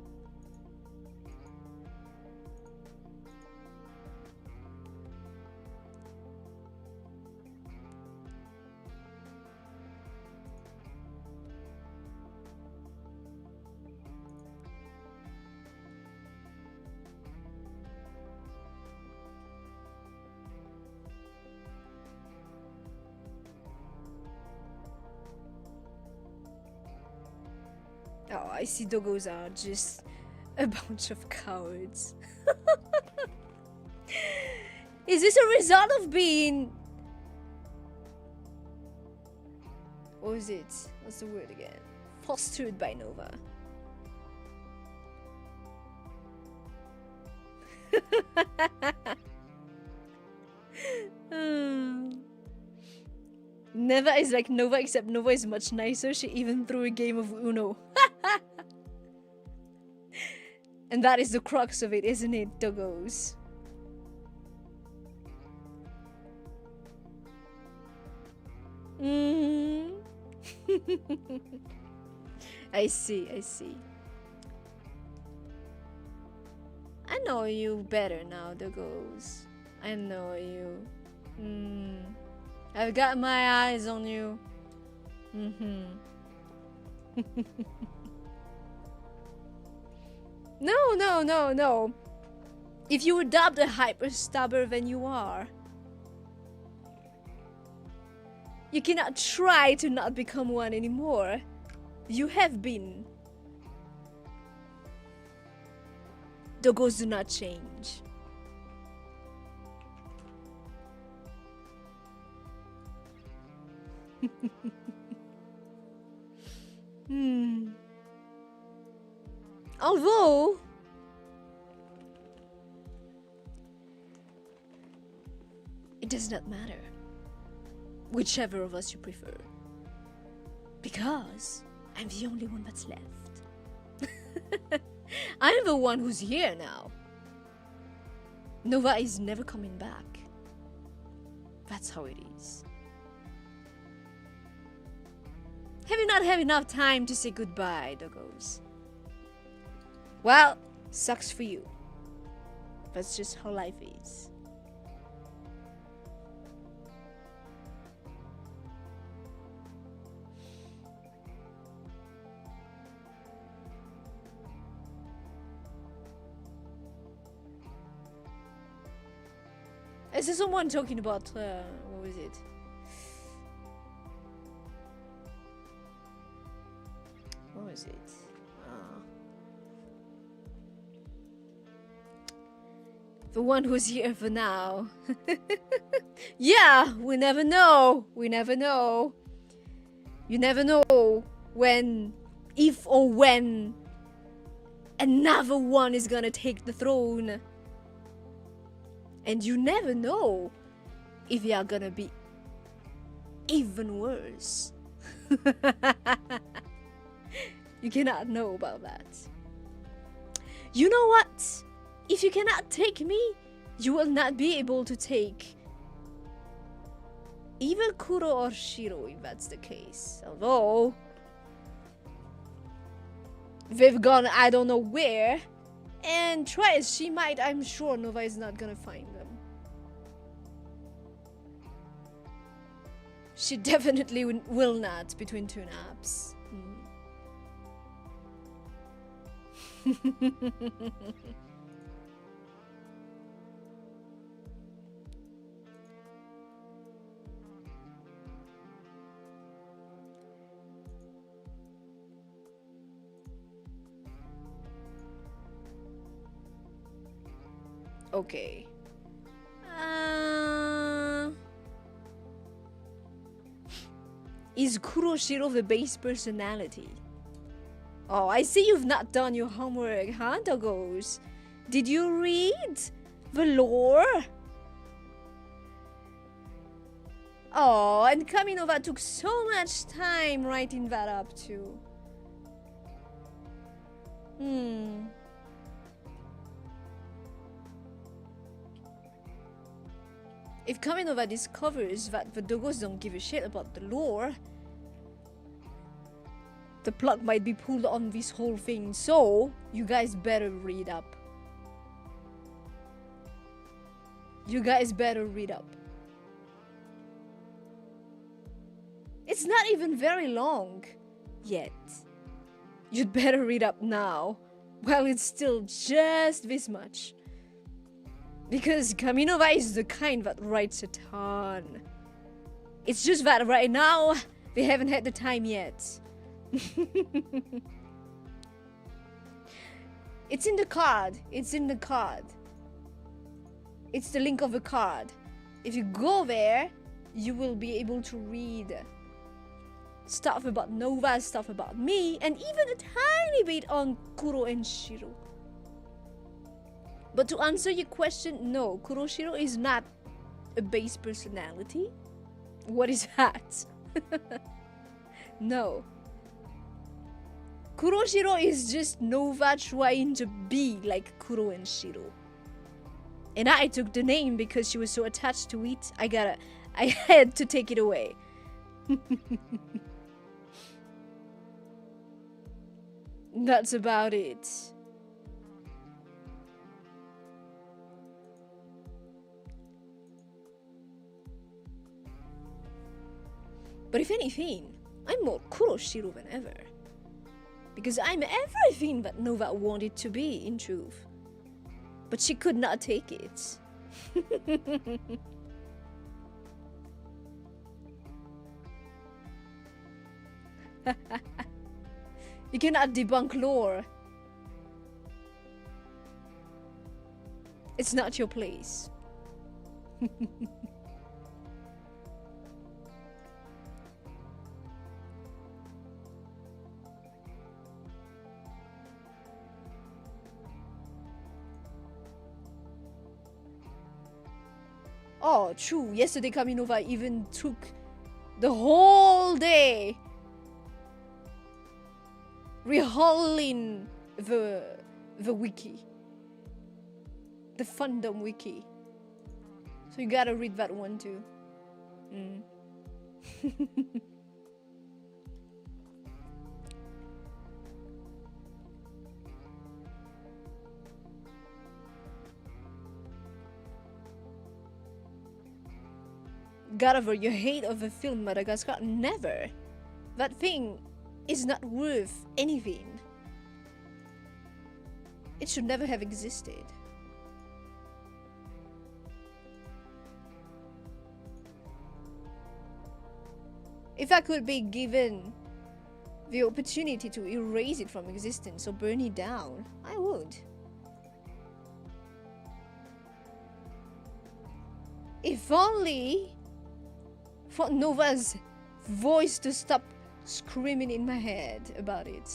Oh, I see doggos are just a bunch of cowards. Is this a result of being... What is it? What's the word again? Fostered by Nova. Neva is like Nova, except Nova is much nicer. She even threw a game of Uno. And that is the crux of it, isn't it, doggos? I see, I see. I know you better now, doggos. I know you. I've got my eyes on you. No. If you adopt a hyper-stubber, then you are. You cannot try to not become one anymore. You have been. Doggos do not change. Although it does not matter whichever of us you prefer, because I'm the only one that's left. I'm the one who's here now. Nova is never coming back. That's how it is. Have you not had enough time to say goodbye, doggos? Well, sucks for you. That's just how life is. Is there someone talking about, what was it? What was it? The one who's here for now. Yeah, we never know. We never know. You never know when, if or when another one is gonna take the throne. And you never know if they are gonna be even worse. You cannot know about that. You know what? If you cannot take me, you will not be able to take either Kuro or Shiro, if that's the case. Although, They've gone I don't know where. And try as she might, I'm sure Nova is not gonna find them. She definitely will not between two naps. Okay. Is Kuroshiro the base personality? Oh, I see you've not done your homework, huh, doggos? Did you read the lore? Oh, and Kaminova took so much time writing that up too. If Kaminova discovers that the doggos don't give a shit about the lore, the plug might be pulled on this whole thing, so you guys better read up. You guys better read up. It's not even very long yet. You'd better read up now, while it's still just this much. Because Kaminova is the kind that writes a ton. It's just that right now, they haven't had the time yet. It's in the card. It's in the card. It's the link of the card. If you go there, you will be able to read stuff about Nova, stuff about me, and even a tiny bit on Kuro and Shiro. But to answer your question, no, Kuroshiro is not a base personality. What is that? No. Kuroshiro is just Nova trying to be like Kuro and Shiro. And I took the name because she was so attached to it. I had to take it away. That's about it. But if anything, I'm more Kuroshiro than ever. Because I'm everything that Nova wanted to be, in truth. But she could not take it. You cannot debunk lore. It's not your place. Oh, true. Yesterday Kaminova even took the whole day rehauling the wiki. The fandom wiki. So you gotta read that one too. God over your hate of the film Madagascar? Never. That thing is not worth anything. It should never have existed. If I could be given the opportunity to erase it from existence or burn it down, I would. If only for Nova's voice to stop screaming in my head about it.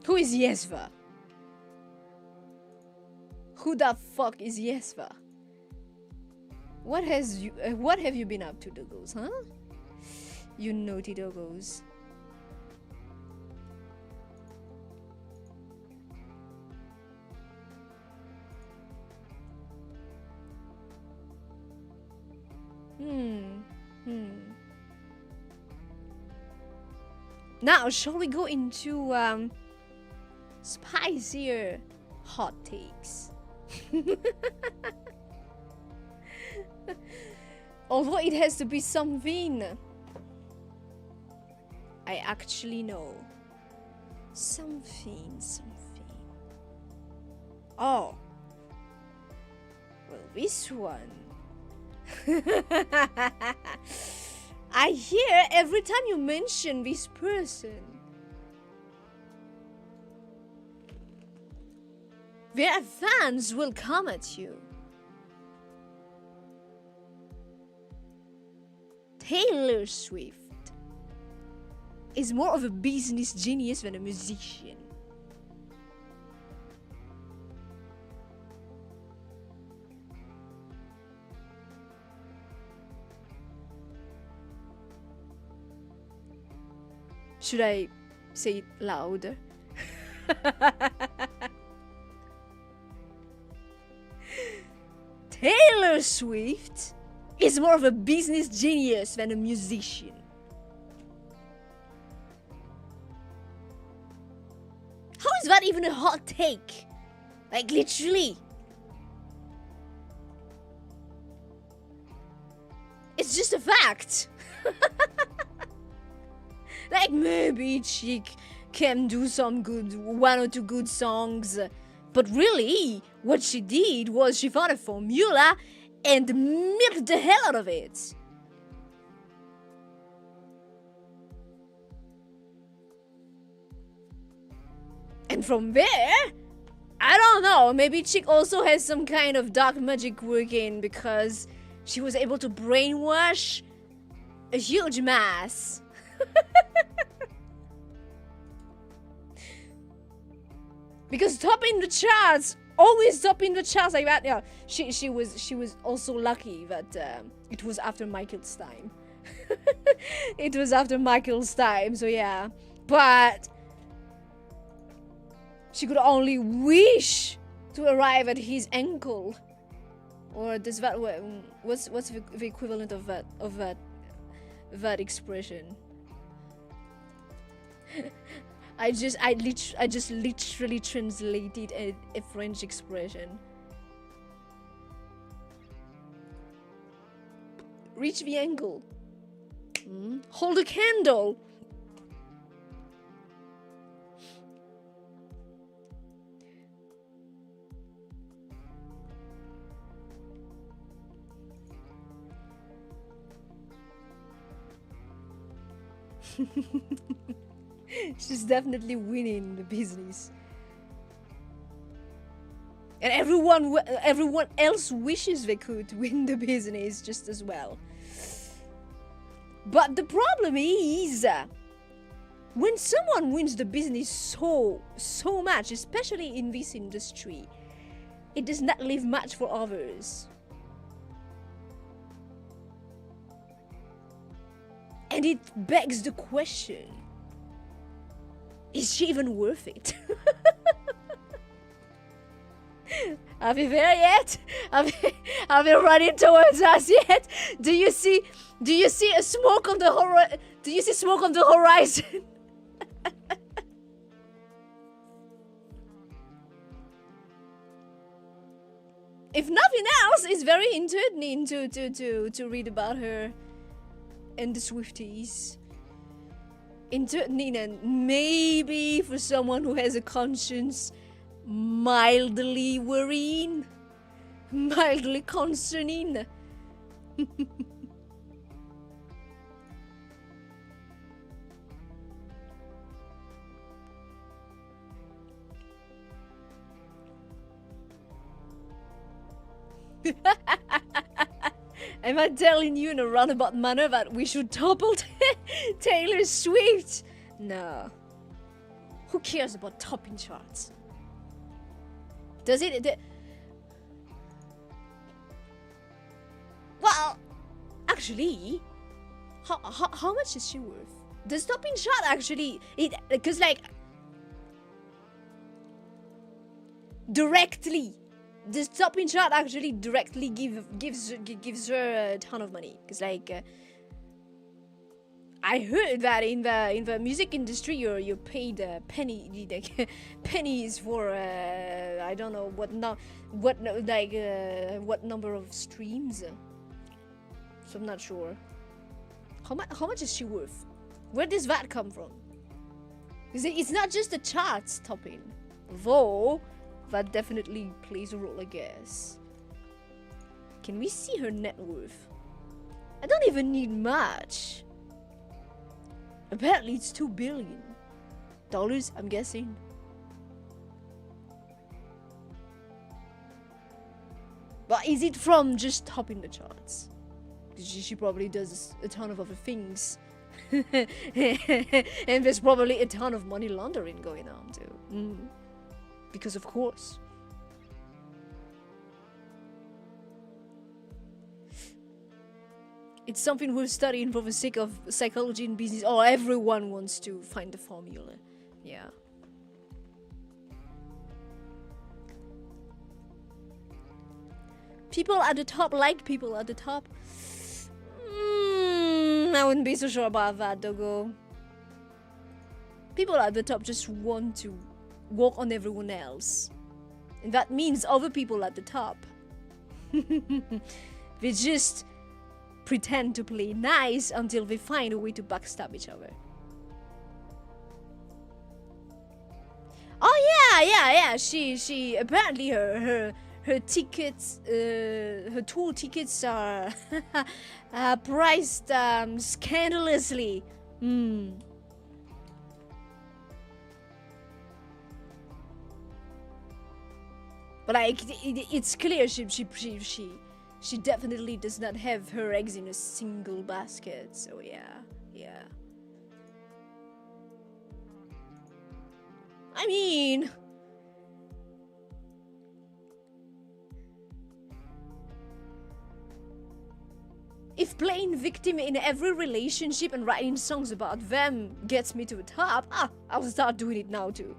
Who is Yesva? Who the fuck is Yesva? What have you been up to, doggos, huh? You naughty doggos. Now, shall we go into spicier hot takes? Although it has to be something I actually know. Something. Oh. Well, this one. I hear every time you mention this person, their fans will come at you. Taylor Swift is more of a business genius than a musician. Should I say it louder? Taylor Swift is more of a business genius than a musician. How is that even a hot take? Like, literally. It's just a fact. Like, maybe she can do some good, one or two good songs. But really, what she did was she found a formula and milked the hell out of it. And from there, I don't know, maybe Chick also has some kind of dark magic working because she was able to brainwash a huge mass. Because topping the charts, always topping the charts like that. Yeah, she was also lucky that it was after Michael's time. It was after Michael's time, so yeah. But she could only wish to arrive at his ankle. Or does that what's the equivalent of that expression? I just literally translated a French expression. Reach the ankle. Hold a candle. She's definitely winning the business. And everyone else wishes they could win the business just as well. But the problem is, when someone wins the business so much, especially in this industry, it does not leave much for others. And it begs the question, is she even worth it? Are we there yet? Are we running towards us yet? Do you see a smoke on the horizon? If nothing else, it's very entertaining to read about her and the Swifties. Entertaining, and maybe for someone who has a conscience, mildly worrying, mildly concerning. Am I telling you in a roundabout manner that we should topple Taylor Swift? No. Who cares about topping charts? Does it? Well, actually, how much is she worth? Does topping chart actually because like directly this top in chart actually directly gives her a ton of money. Cause like I heard that in the music industry you're paid pennies for I don't know what number of streams. So I'm not sure. How much is she worth? Where does that come from? It's not just the charts topping, though that definitely plays a role, I guess. Can we see her net worth? I don't even need much. Apparently it's $2 billion, I'm guessing. But is it from just topping the charts? She probably does a ton of other things. And there's probably a ton of money laundering going on too. Because of course. It's something we're studying for the sake of psychology and business. Oh, everyone wants to find the formula. Yeah. People at the top like people at the top. I wouldn't be so sure about that, Dogo. People at the top just want to walk on everyone else. And that means other people at the top. They just pretend to play nice until they find a way to backstab each other. Oh yeah. She apparently her tickets, her tour tickets are priced scandalously. But like, it's clear she definitely does not have her eggs in a single basket. So yeah. I mean, if playing victim in every relationship and writing songs about them gets me to the top, I'll start doing it now too.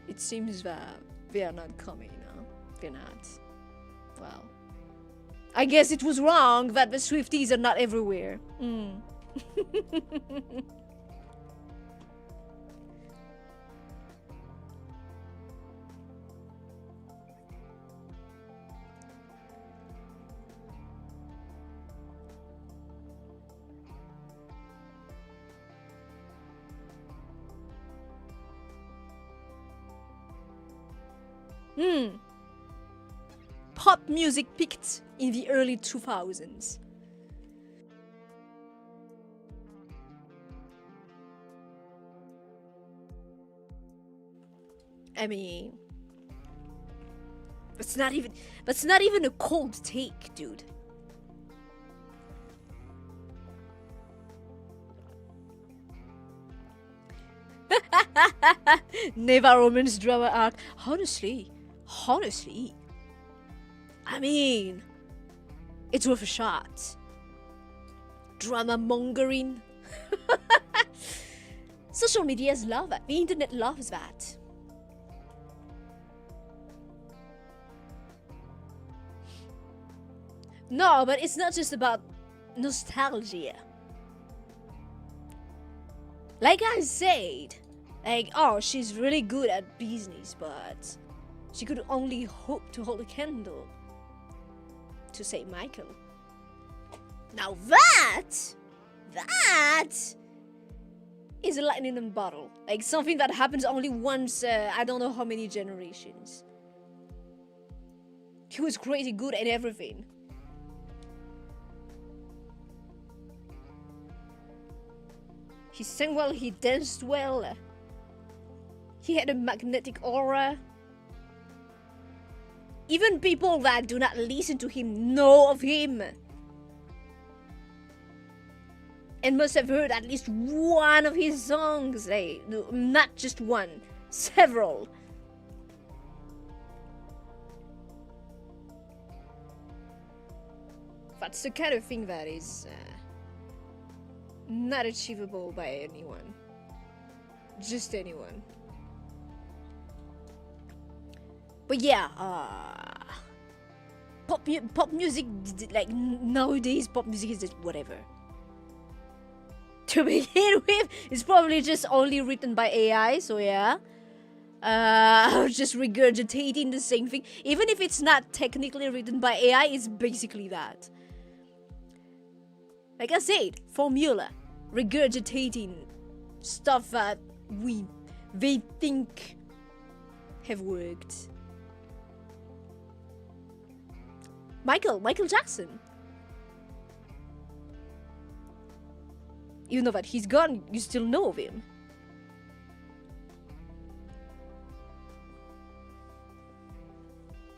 It seems that they are not coming, no? They're not. Well, I guess it was wrong that the Swifties are not everywhere. Pop music peaked in the early 2000s. I mean, that's not even a cold take, dude. Neva romance drama arc. Honestly, I mean, it's worth a shot. Drama mongering. Social medias love that. The internet loves that. No, but it's not just about nostalgia. Like I said, like, oh, she's really good at business, but she could only hope to hold a candle to St. Michael. Now that is a lightning in a bottle. Like something that happens only once, I don't know how many generations. He was crazy good at everything. He sang well, he danced well. He had a magnetic aura. Even people that do not listen to him know of him. And must have heard at least one of his songs. Like, not just one, several. That's the kind of thing that is Not achievable by anyone. Just anyone. But yeah, pop music, like nowadays, pop music is just whatever. To begin with, it's probably just only written by AI, so yeah. Just regurgitating the same thing. Even if it's not technically written by AI, it's basically that. Like I said, formula, regurgitating stuff that they think have worked. Michael Jackson. You know that he's gone, you still know of him.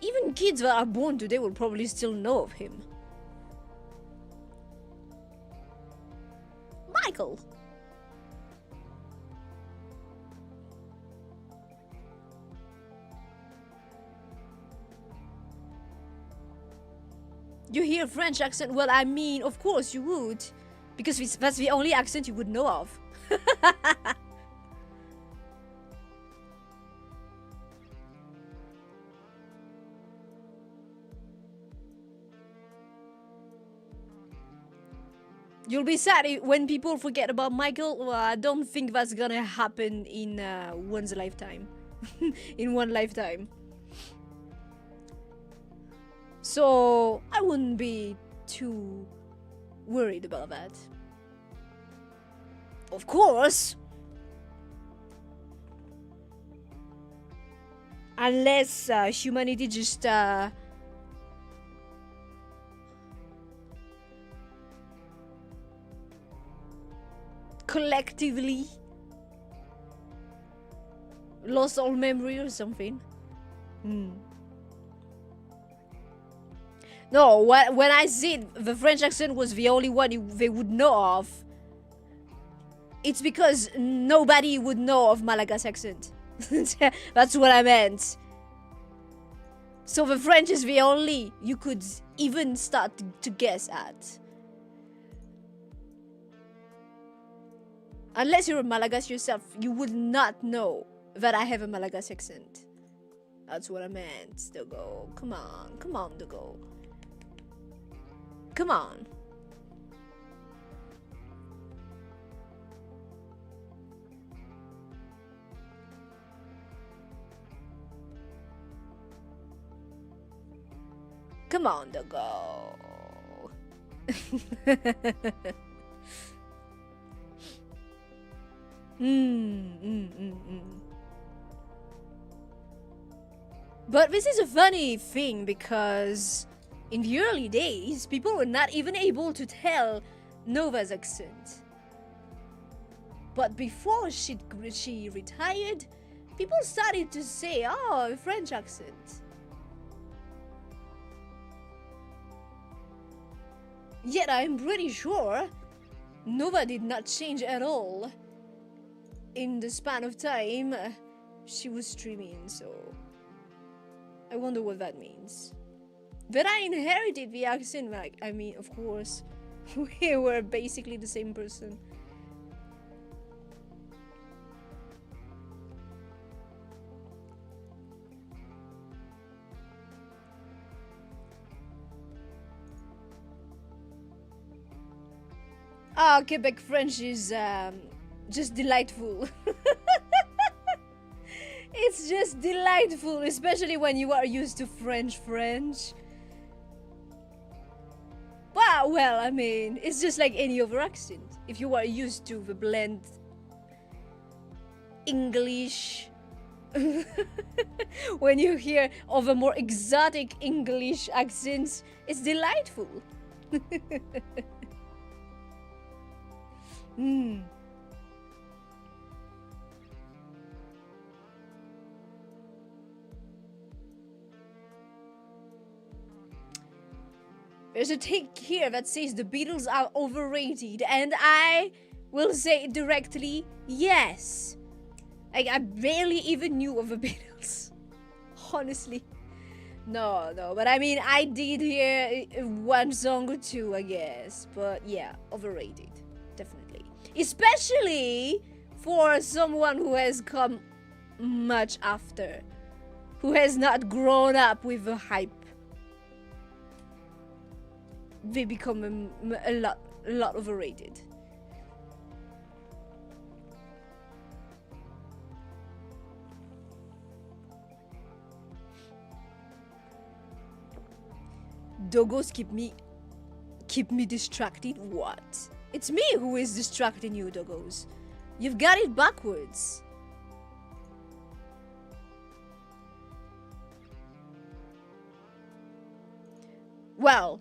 Even kids that are born today will probably still know of him. Michael. You hear French accent? Well, I mean, of course you would. Because that's the only accent you would know of. You'll be sad when people forget about Michael. Well, I don't think that's gonna happen in one's lifetime. In one lifetime. So I wouldn't be too worried about that. Of course. Unless humanity just collectively lost all memory or something. No, when I said the French accent was the only one they would know of, it's because nobody would know of Malagasy accent. That's what I meant. So the French is the only you could even start to guess at. Unless you're a Malagasy yourself, you would not know that I have a Malagasy accent. That's what I meant, Dogo. Come on, Dogo. Come on. Come on, Dogo. But this is a funny thing because in the early days, people were not even able to tell Nova's accent. But before she retired, people started to say, oh, a French accent. Yet I'm pretty sure Nova did not change at all in the span of time she was streaming, so I wonder what that means. That I inherited the accent, like, I mean, of course, we were basically the same person. Ah, Quebec French is just delightful. It's just delightful, especially when you are used to French. Well, I mean, it's just like any other accent. If you are used to the blend English, when you hear of a more exotic English accents, it's delightful. There's a take here that says the Beatles are overrated, and I will say directly, yes. Like, I barely even knew of the Beatles. Honestly. No, but I mean, I did hear one song or two, I guess. But yeah, overrated. Definitely. Especially for someone who has come much after, who has not grown up with the hype. They become a lot overrated. Doggos keep me distracted. What? It's me who is distracting you, Doggos. You've got it backwards. Well,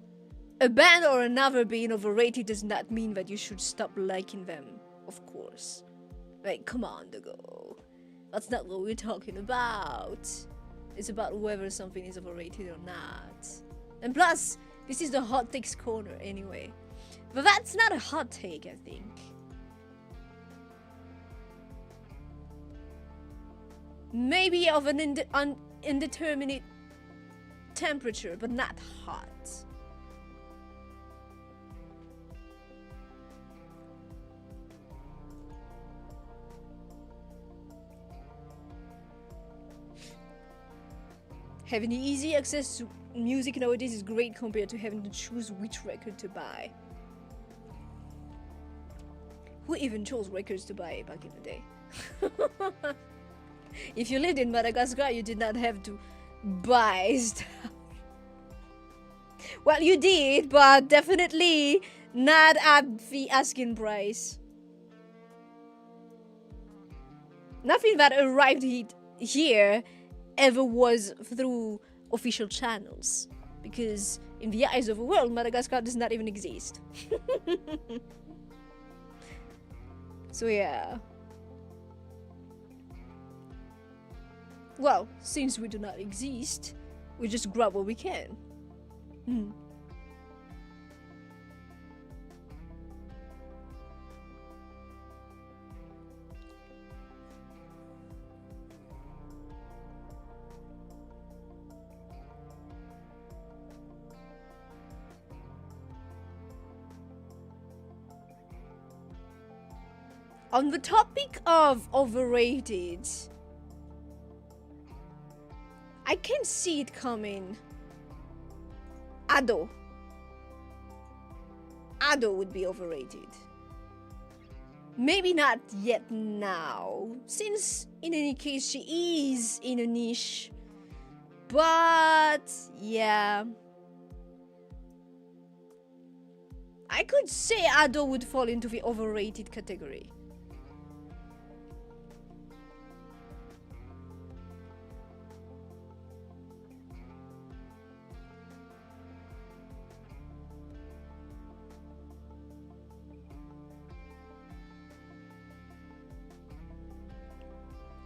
a band or another being overrated does not mean that you should stop liking them, of course. Like, come on, Doggo. That's not what we're talking about. It's about whether something is overrated or not. And plus, this is the hot takes corner anyway. But that's not a hot take, I think. Maybe of an indeterminate temperature, but not hot. Having easy access to music nowadays is great compared to having to choose which record to buy. Who even chose records to buy back in the day? If you lived in Madagascar, you did not have to buy stuff. Well, you did, but definitely not at the asking price. Nothing that arrived here ever was through official channels, because in the eyes of the world, Madagascar does not even exist. So yeah. Well, since we do not exist, we just grab what we can. On the topic of overrated, I can see it coming. Ado would be overrated. Maybe not yet now, since in any case she is in a niche. But yeah, I could say Ado would fall into the overrated category.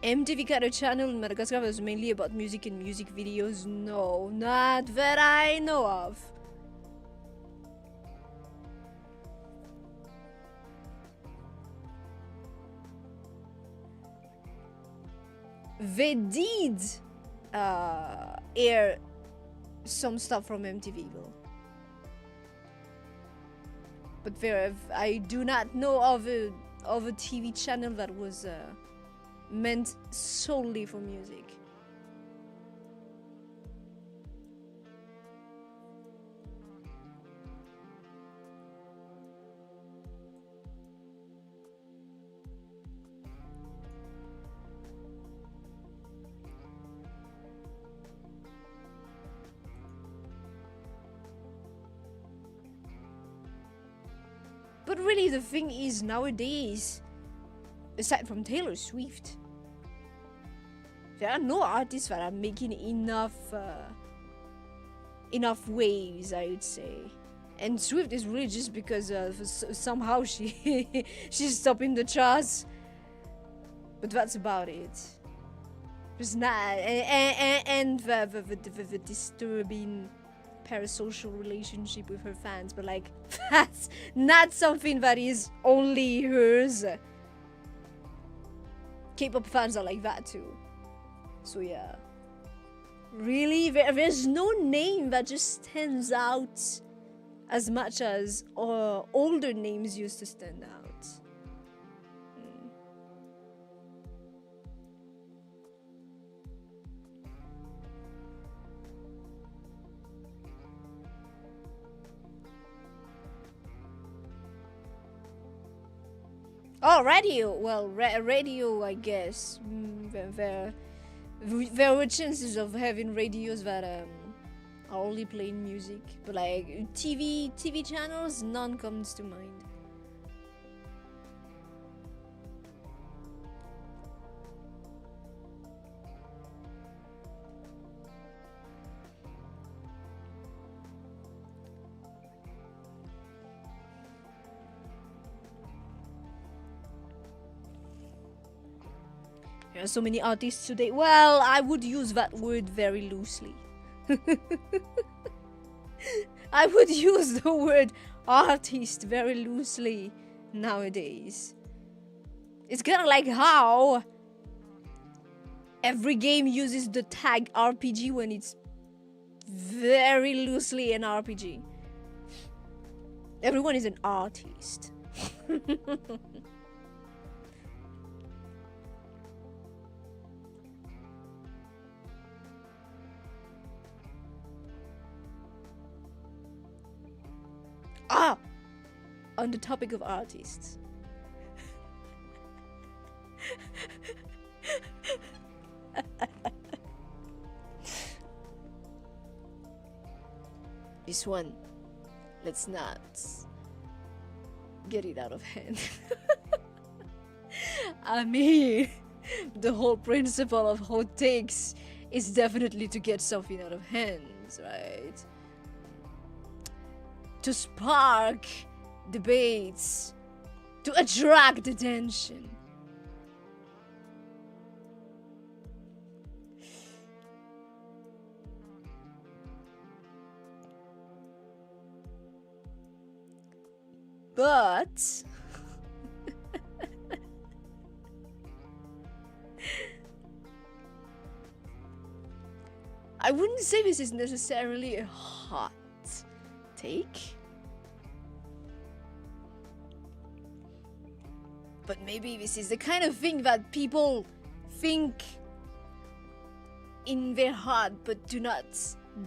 MTV got a channel in Madagascar that was mainly about music and music videos. No, not that I know of. They did air some stuff from MTV though. But I do not know of a TV channel that was meant solely for music. But really, the thing is, nowadays, aside from Taylor Swift, there are no artists that are making enough waves, I would say. And Swift is really just because somehow she's topping the charts. But that's about it. There's not, and the disturbing parasocial relationship with her fans, but like that's not something that is only hers. K-pop fans are like that too. So yeah, really, there's no name that just stands out as much as older names used to stand out. Oh, radio. Well, radio, I guess. There were chances of having radios that are only playing music, but like TV channels, none comes to mind. There are so many artists today. Well, I would use that word very loosely. I would use the word artist very loosely nowadays. It's kind of like how every game uses the tag RPG when it's very loosely an RPG. Everyone is an artist. Ah! On the topic of artists. This one, let's not get it out of hand. I mean, the whole principle of hot takes is definitely to get something out of hands, right? To spark debates, to attract attention. But I wouldn't say this is necessarily a hot take, but maybe this is the kind of thing that people think in their heart but do not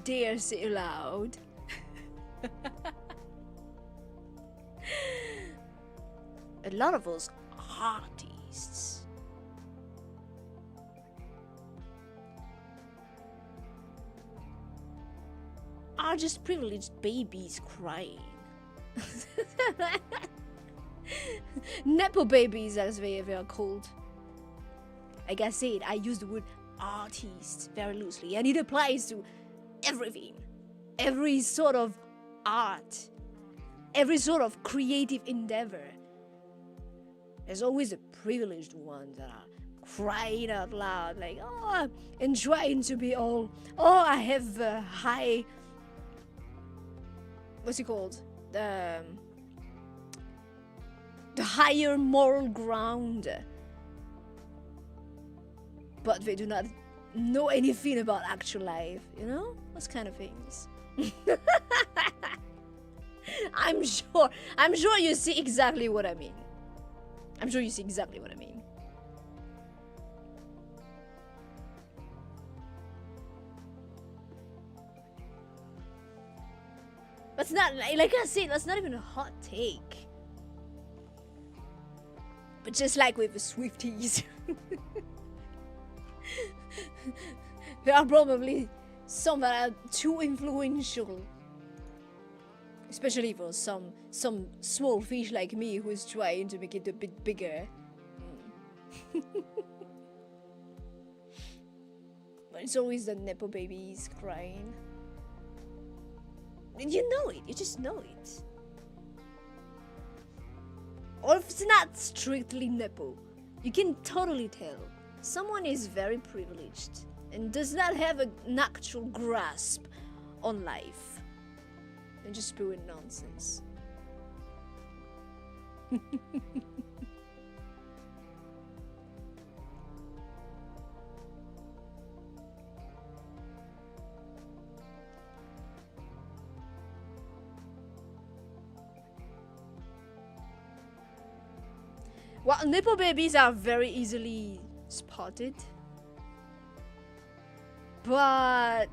dare say aloud. A lot of those artists are just privileged babies crying. Nepo babies, as they are called. Like I said, I use the word artist very loosely, and it applies to everything. Every sort of art, every sort of creative endeavor. There's always the privileged ones that are crying out loud, like, oh, and trying to be all, oh, I have a high, what's it called? The higher moral ground. But they do not know anything about actual life, you know? Those kind of things. I'm sure you see exactly what I mean. I'm sure you see exactly what I mean. That's not, like I said, that's not even a hot take. But just like with the Swifties, there are probably some that are too influential. Especially for some small fish like me who is trying to make it a bit bigger. But it's always the Nepo babies crying. And you know it, you just know it. Or if it's not strictly Nepo, you can totally tell someone is very privileged and does not have an actual grasp on life. And just spewing nonsense. Well, Nepo babies are very easily spotted. But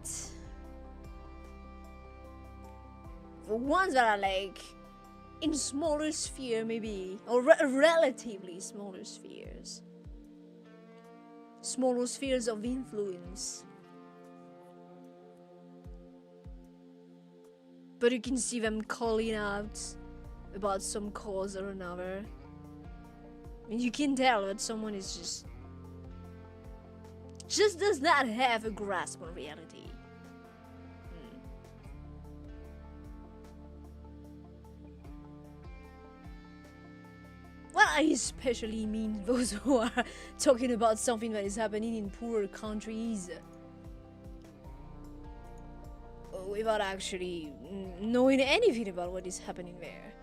the ones that are like in smaller sphere maybe, or relatively smaller spheres. Smaller spheres of influence. But you can see them calling out about some cause or another. And you can tell that someone is just does not have a grasp on reality. Well, I especially mean those who are talking about something that is happening in poorer countries without actually knowing anything about what is happening there.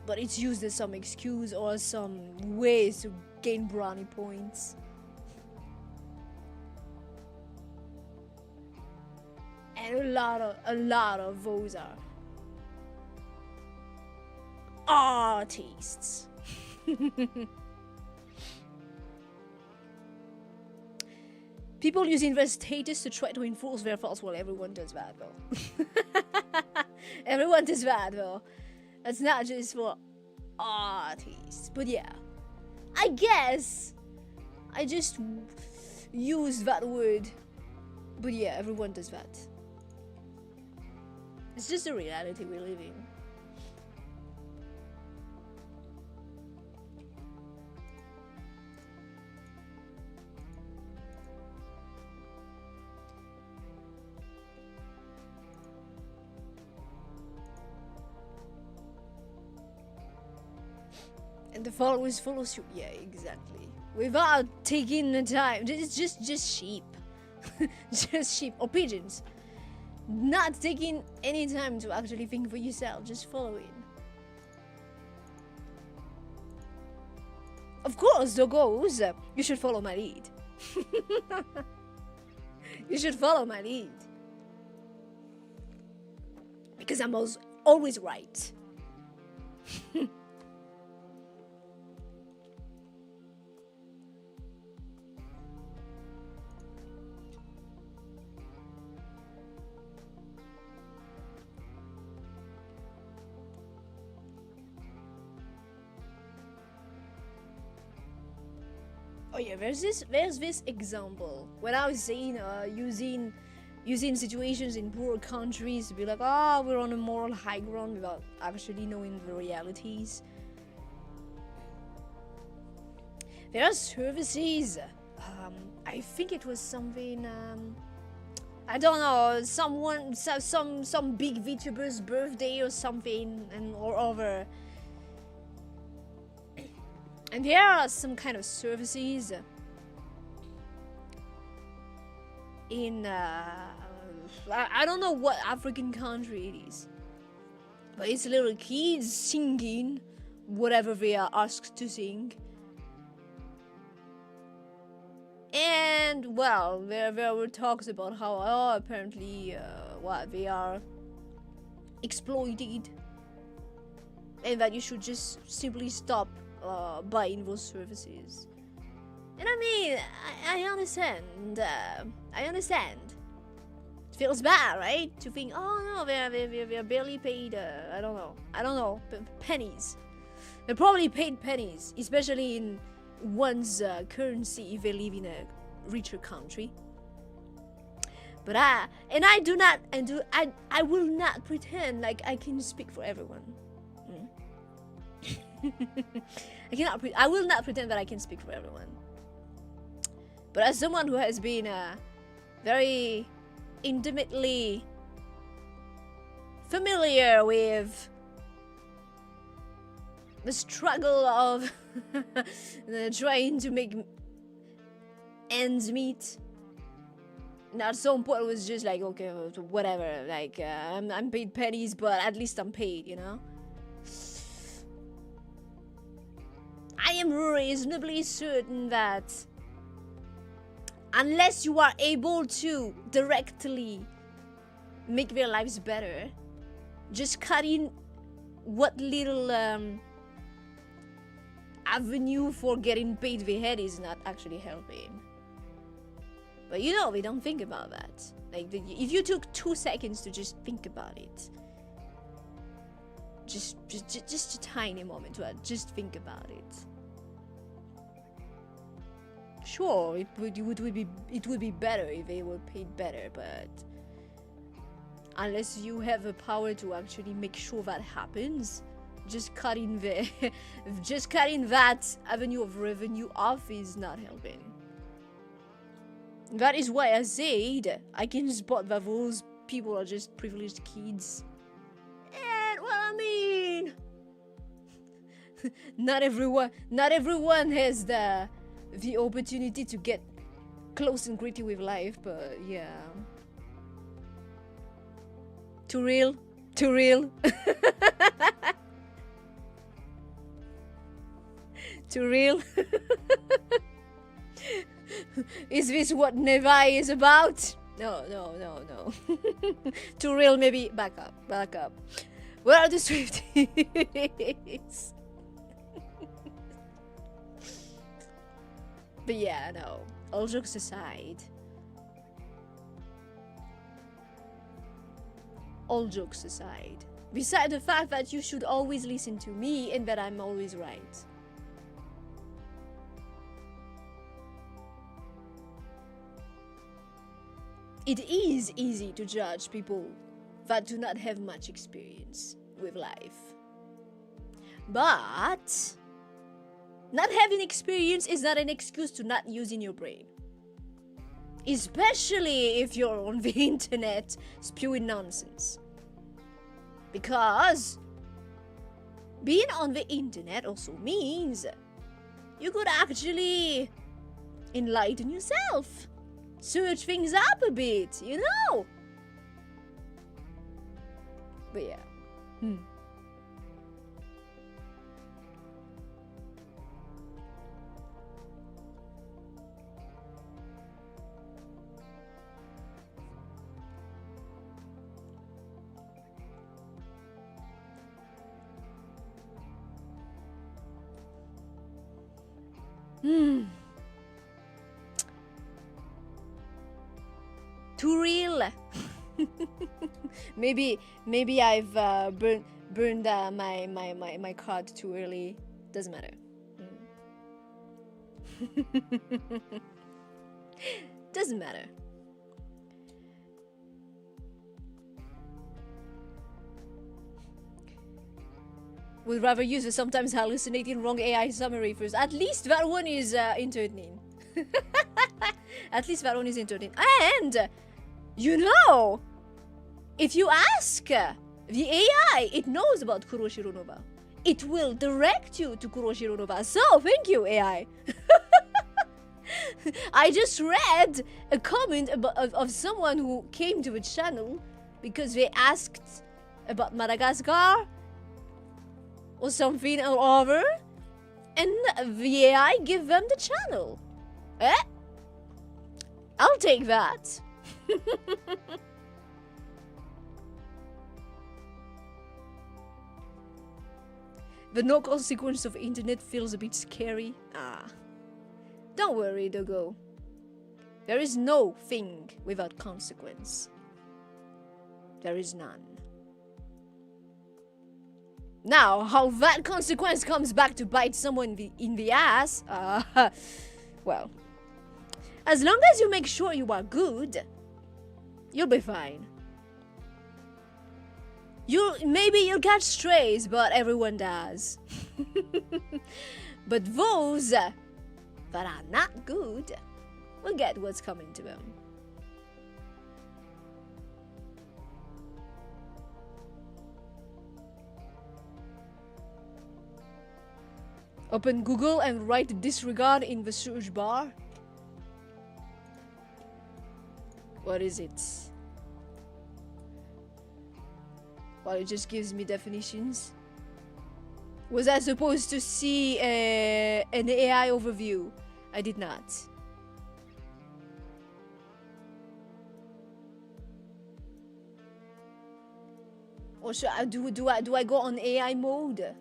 But it's used as some excuse or some ways to gain brownie points. And a lot of those are artists. People using their status to try to enforce their thoughts. Well, everyone does that though. Everyone does that though. That's not just for artists. But yeah, I guess I just used that word. But yeah, everyone does that. It's just the reality we live in. And the followers follow suit. Yeah, exactly. Without taking the time. It's just sheep. Just sheep. Or pigeons. Not taking any time to actually think for yourself. Just following. Of course, the goes. You should follow my lead. You should follow my lead. Because I'm always right. Oh yeah, there's this example when I was saying using situations in poor countries to be like, oh, we're on a moral high ground without actually knowing the realities. There are services. I think it was something. I don't know, some big Vtuber's birthday or something, or other. And there are some kind of services in I don't know what African country it is, but it's little kids singing whatever they are asked to sing. And well, there were talks about how apparently they are exploited, and that you should just simply stop buying those services. And I mean, I understand. I understand. It feels bad, right? To think, oh no, they're barely paid. I don't know, pennies. They're probably paid pennies, especially in one's currency if they live in a richer country. But I will not pretend like I can speak for everyone. I will not pretend that I can speak for everyone. But as someone who has been very intimately familiar with the struggle of trying to make ends meet, and at some point it was just like, okay, whatever, like I'm paid pennies, but at least I'm paid, you know. I am reasonably certain that unless you are able to directly make their lives better, just cutting what little avenue for getting paid they had is not actually helping. But you know, we don't think about that. Like, if you took 2 seconds to just think about it, Just a tiny moment to just think about it. Sure, it would be better if they were paid better, but unless you have the power to actually make sure that happens, just cutting that avenue of revenue off is not helping. That is why I said I can spot that those people are just privileged kids. And well, I mean, not everyone has the opportunity to get close and gritty with life, but yeah. Too real. Too real. Is this what Neva is about? No. Too real, maybe. Back up. Where are the Swifties? But yeah, no. All jokes aside. Beside the fact that you should always listen to me and that I'm always right. It is easy to judge people that do not have much experience with life. But not having experience is not an excuse to not using your brain. Especially if you're on the internet spewing nonsense. Because being on the internet also means you could actually enlighten yourself. Search things up a bit, you know? But yeah. Too real. maybe I've burned my card too early. Doesn't matter. Doesn't matter. Would rather use a sometimes hallucinating wrong AI summary first. At least that one is entertaining. At least that one is entertaining. And you know, if you ask the AI, it knows about Kuroshiro Nova. It will direct you to Kuroshiro Nova. So thank you, AI. I just read a comment of someone who came to the channel because they asked about Madagascar or something or other, and the AI give them the channel. I'll take that. The no consequence of internet feels a bit scary. Don't worry, Dogo. There is no thing without consequence. There is none. Now, how that consequence comes back to bite someone in the ass, well, as long as you make sure you are good, you'll be fine. Maybe you'll catch strays, but everyone does. But those that are not good will get what's coming to them. Open Google and write disregard in the search bar. What is it? Well, it just gives me definitions. Was I supposed to see an AI overview? I did not. Or should I do I go on AI mode?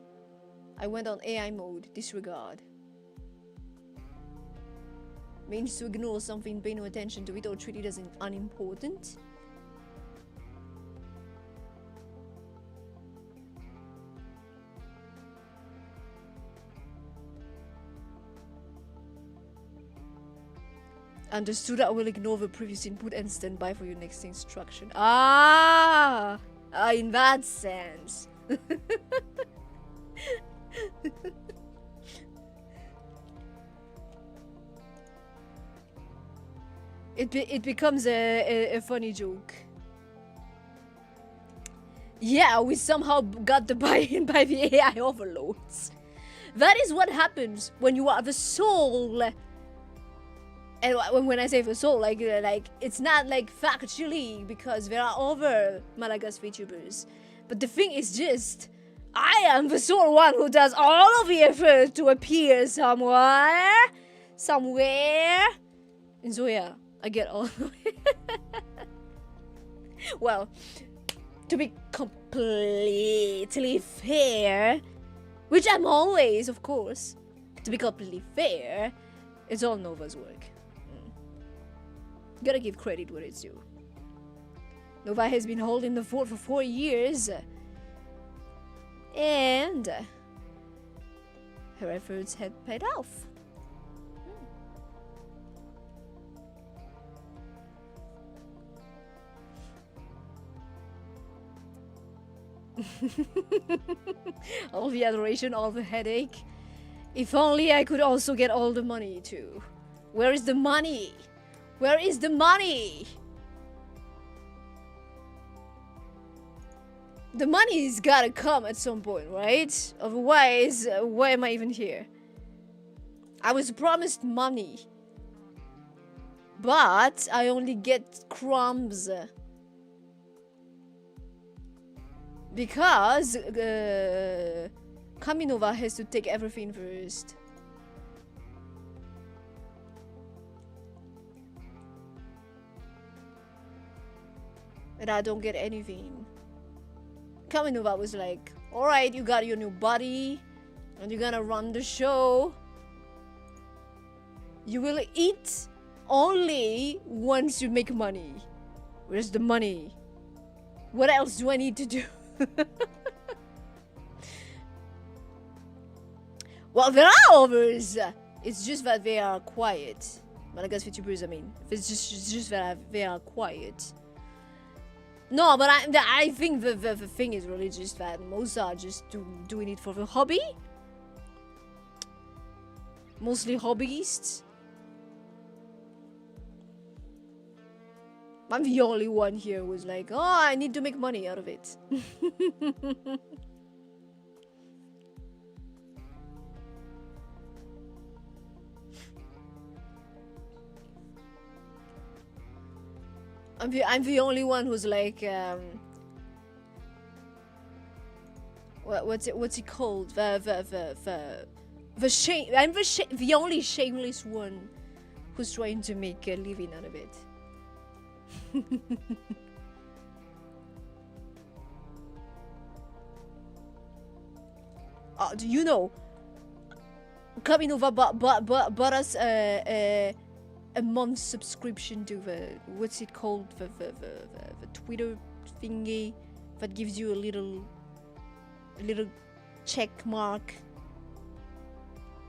I went on AI mode. Disregard. Means to ignore something, pay no attention to it, or treat it as unimportant. Understood. I will ignore the previous input and stand by for your next instruction. In that sense. It becomes a funny joke. Yeah, we somehow got the buy-in by the AI overloads. That is what happens when you are the soul. And when I say the soul, like it's not like factually, because there are other Madagascar VTubers. But the thing is just, I am the sole one who does all of the effort to appear somewhere. And so yeah, I get all of it. Well, to be completely fair, which I'm always, of course, to be completely fair, it's all Nova's work. Gotta give credit where it's due. Nova has been holding the fort for 4 years, and her efforts had paid off. All the adoration, all the headache. If only I could also get all the money too. Where is the money? Where is the money? The money's gotta come at some point, right? Otherwise, why am I even here? I was promised money, but I only get crumbs. Because Kaminova has to take everything first. And I don't get anything. Kaminova was like, alright, you got your new body, and you're gonna run the show. You will eat only once you make money. Where's the money? What else do I need to do? Well, there are others. It's just that they are quiet. Madagascar VTubers, I mean. It's just that they are quiet. No, but I think the thing is really just that most are just doing it for the hobby. Mostly hobbyists. I'm the only one here who's like, oh, I need to make money out of it. I'm the only one who's like, what's it called? The shame. I'm the only shameless one who's trying to make a living out of it. Do you know? Kaminova bought us a month subscription to the, what's it called, the Twitter thingy that gives you a little check mark,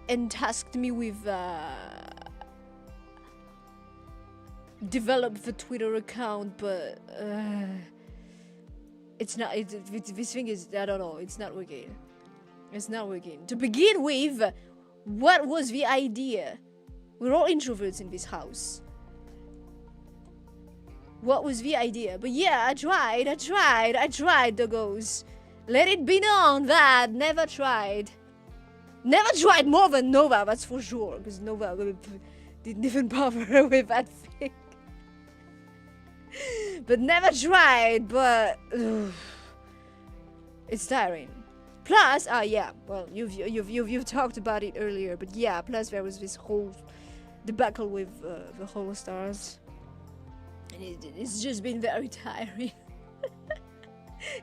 and tasked me with develop the Twitter account, but it's not. This thing is, I don't know. It's not working. It's not working. To begin with, what was the idea? We're all introverts in this house. What was the idea? But yeah, I tried, doggos. Let it be known that never tried. Never tried more than Nova, that's for sure. Because Nova didn't even bother with that thing. But never tried, but it's tiring. Plus, yeah, well, you've talked about it earlier, but yeah, plus there was this whole debacle with the Holostars, and it's just been very tiring.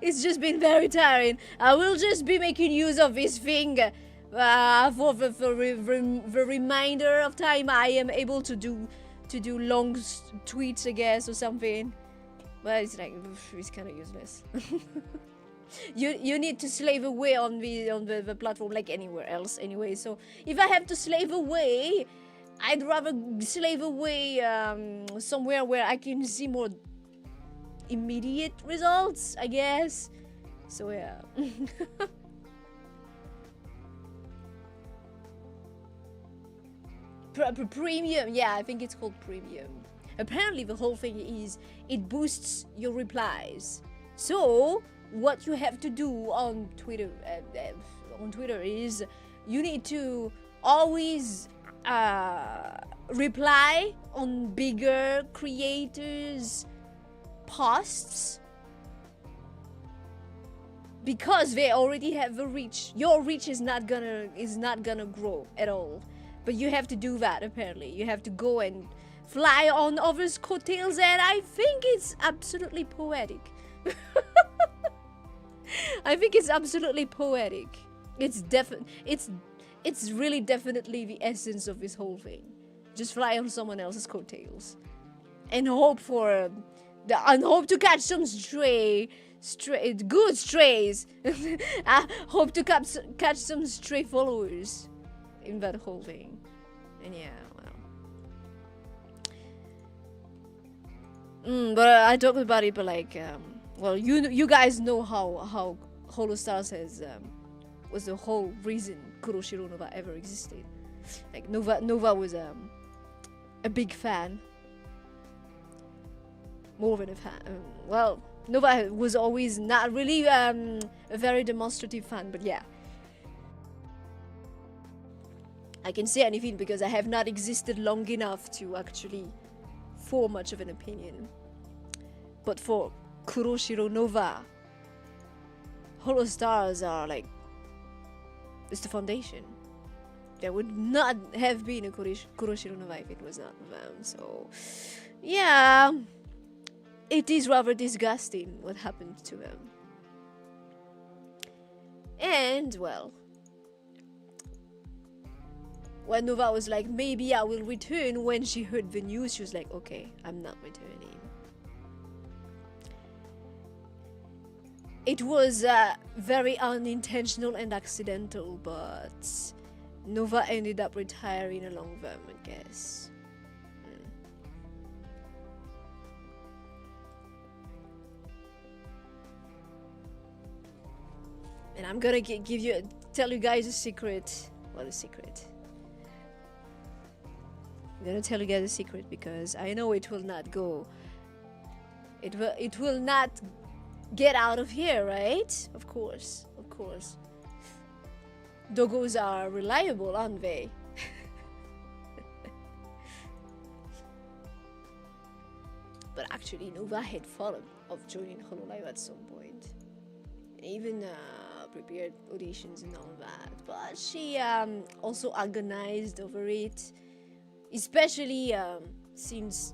It's just been very tiring. I will just be making use of this thing for the remainder of time I am able to do long tweets, I guess, or something. But it's like, it's kind of useless. You need to slave away on the platform like anywhere else anyway. So if I have to slave away, I'd rather slave away somewhere where I can see more immediate results, I guess. So yeah. Premium, yeah, I think it's called premium. Apparently the whole thing is it boosts your replies. So what you have to do on Twitter is you need to always reply on bigger creators' posts because they already have the reach. Your reach is not gonna grow at all. But you have to do that, apparently. You have to go and fly on others' coattails, and I think it's absolutely poetic. I think it's absolutely poetic. It's really definitely the essence of this whole thing. Just fly on someone else's coattails and hope to catch some good strays. I hope to catch some stray followers in that whole thing. And yeah, well. But I talked about it, but like, well, you guys know how Holostars was the whole reason Kuroshiro Nova ever existed. Like Nova was a big fan, more than a fan. Well, Nova was always not really a very demonstrative fan, but yeah. I can say anything because I have not existed long enough to actually form much of an opinion. But for Kuroshiro Nova, Holostars are like, it's the foundation. There would not have been a Kuroshiro Nova if it was not for them. So, yeah, it is rather disgusting what happened to them. And, well, when Nova was like, maybe I will return, when she heard the news, she was like, okay, I'm not returning. It was very unintentional and accidental, but Nova ended up retiring along them, I guess. And I'm gonna tell you guys a secret. Well, a secret. I'm gonna tell you guys a secret because I know it will not go. It will not get out of here, right? Of course, of course. Doggos are reliable, aren't they? But actually, Nova had thought of joining Hololive at some point. And even prepared auditions and all that. But she also agonized over it. Especially since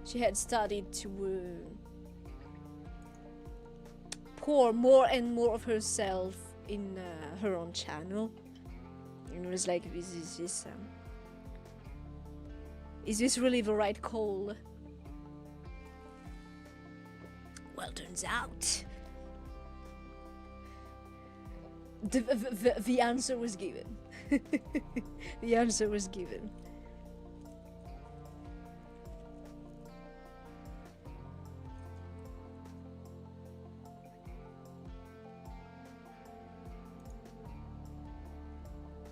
she had started to pour more and more of herself in her own channel. And it was like, is this really the right call? Well, turns out the answer was given. The answer was given.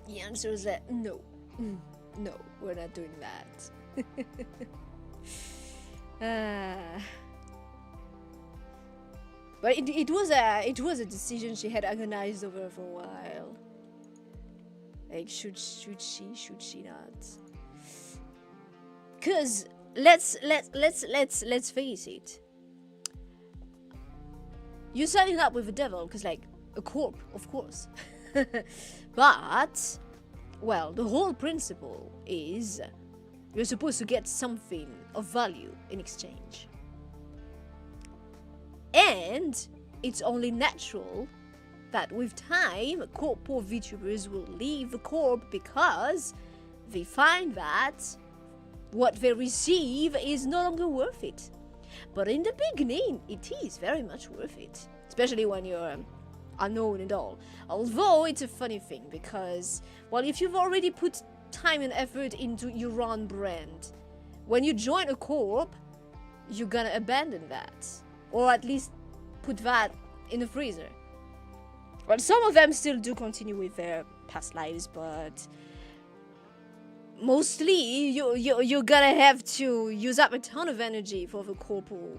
The answer is that no, we're not doing that. But it was a decision she had agonized over for a while. Like, should she not? Cause let's face it. You're signing up with the devil, cause like a corp, of course. But, well, the whole principle is you're supposed to get something of value in exchange. And it's only natural that with time, corpo VTubers will leave the corp because they find that what they receive is no longer worth it. But in the beginning, it is very much worth it, especially when you're unknown and all. Although it's a funny thing because, well, if you've already put time and effort into your own brand. When you join a corp, you're gonna abandon that, or at least put that in the freezer. Well, some of them still do continue with their past lives, but mostly you're gonna have to use up a ton of energy for the corpo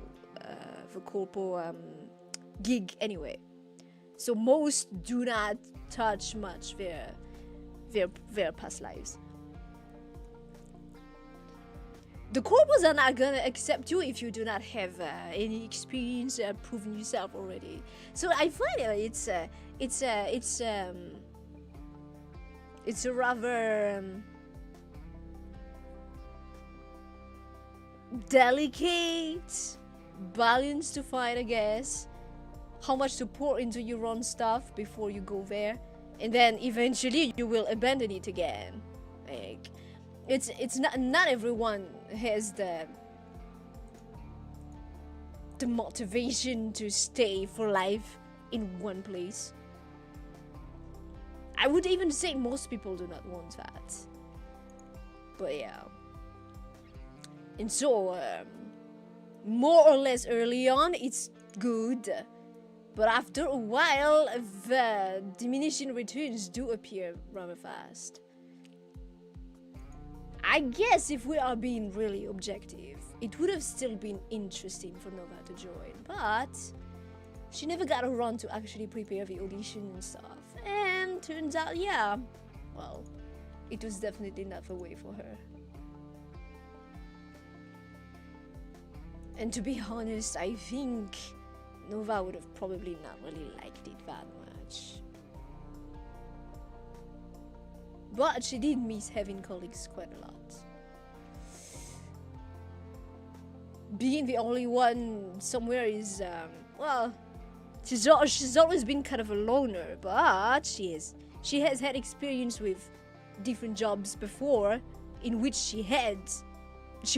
gig anyway. So most do not touch much their past lives. The corpos are not gonna accept you if you do not have any experience proving yourself already. So I find it's a rather delicate balance to find, I guess. How much to pour into your own stuff before you go there, and then eventually you will abandon it again. Like, it's not everyone has the motivation to stay for life in one place. I would even say most people do not want that. But yeah. And so, more or less early on, it's good. But after a while, the diminishing returns do appear rather fast. I guess if we are being really objective, it would have still been interesting for Nova to join, but she never got around to actually prepare the audition and stuff. And turns out, yeah, well, it was definitely not the way for her. And to be honest, I think Nova would have probably not really liked it that much. But she did miss having colleagues quite a lot. Being the only one somewhere is, well, she's always been kind of a loner, but she has had experience with different jobs before in which she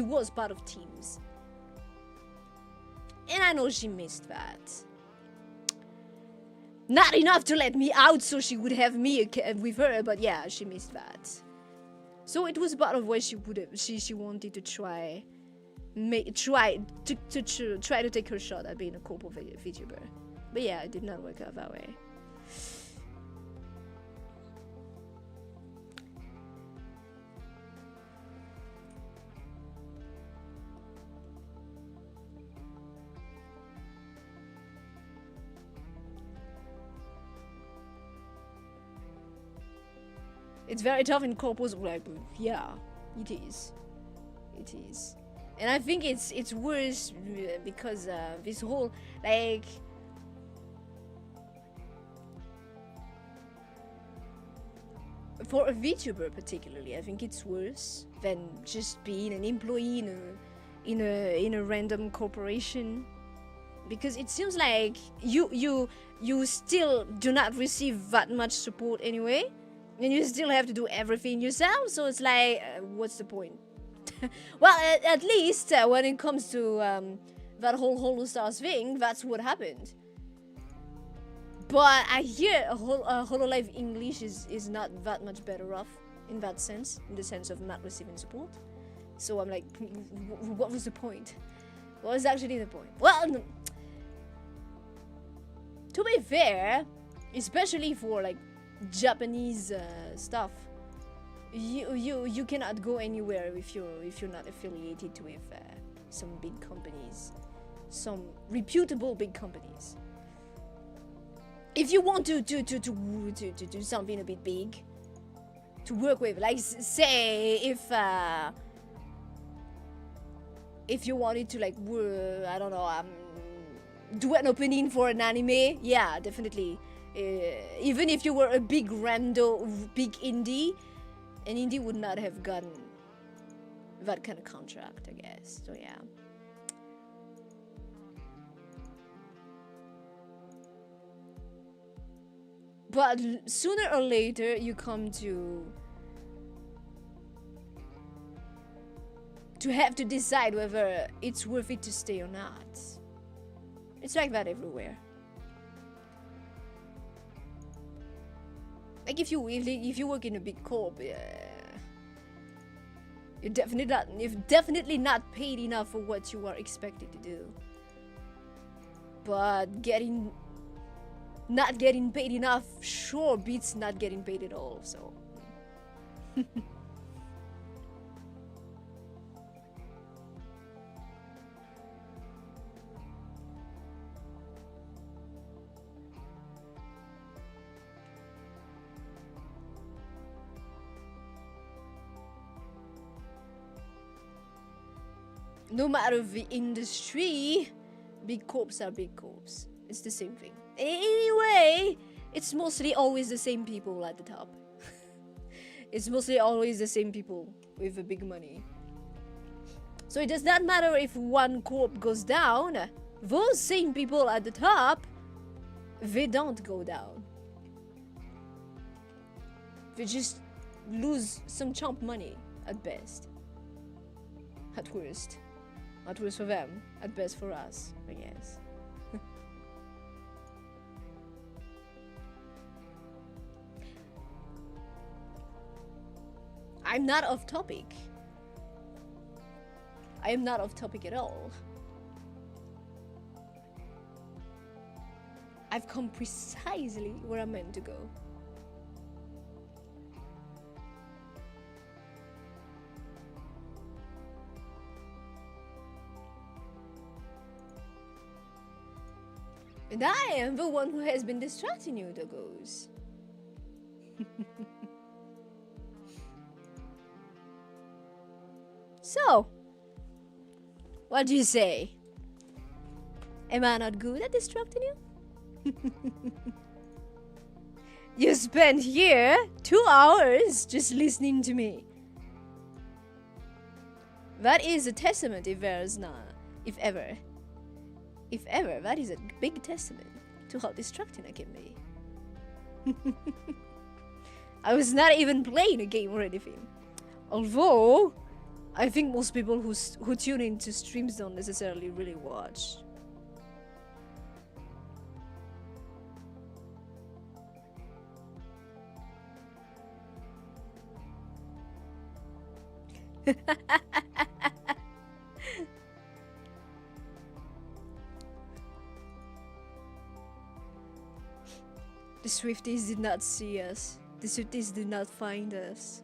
was part of teams. And I know she missed that. Not enough to let me out so she would have me with her, but yeah, she missed that. So it was part of what she would have, she wanted to try to take her shot at being a corpo Vtuber. But yeah, it did not work out that way. It's very tough in corpos, like, yeah, it is. It is. And I think it's worse because this whole, like, for a VTuber particularly, I think it's worse than just being an employee in a random corporation, because it seems like you still do not receive that much support anyway. And you still have to do everything yourself, so it's like, what's the point? Well, at least when it comes to that whole Holostars thing, that's what happened. But I hear Hololive English is not that much better off in that sense, in the sense of not receiving support. So I'm like, what was the point? What was actually the point? Well, to be fair, especially for like Japanese stuff, you cannot go anywhere if you're not affiliated with some big companies, some reputable big companies. If you want to do something a bit big, to work with, like say if you wanted to like I don't know, do an opening for an anime, yeah, definitely. Even if you were a big big indie, an indie would not have gotten that kind of contract, I guess. So yeah. But sooner or later, you come to have to decide whether it's worth it to stay or not. It's like that everywhere. Like if you work in a big corp, You've definitely not paid enough for what you are expected to do. But not getting paid enough sure beats not getting paid at all, so. No matter the industry, big corps are big corps. It's the same thing. Anyway, it's mostly always the same people at the top. It's mostly always the same people with the big money. So it does not matter if one corp goes down, those same people at the top, they don't go down. They just lose some chump money at best. At worst. At worst for them, at best for us, I guess. I'm not off topic. I am not off topic at all. I've come precisely where I'm meant to go. And I am the one who has been distracting you, doggos. So, what do you say? Am I not good at distracting you? You spent here 2 hours just listening to me. That is a testament if there's not, if ever, that is a big testament to how distracting I can be. I was not even playing a game or anything. Although, I think most people who tune into streams don't necessarily really watch. The Swifties did not see us. The Swifties did not find us.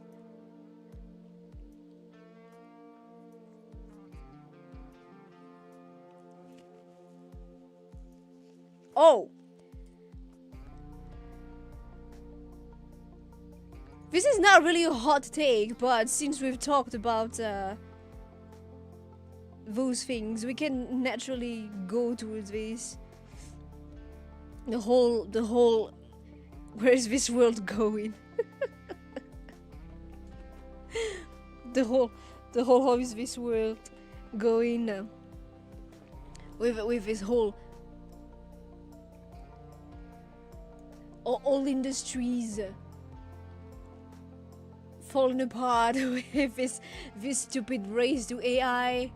Oh! This is not really a hot take, but since we've talked about those things, we can naturally go towards this. The whole where is this world going? the whole how is this world going with this whole all industries falling apart with this stupid race to AI.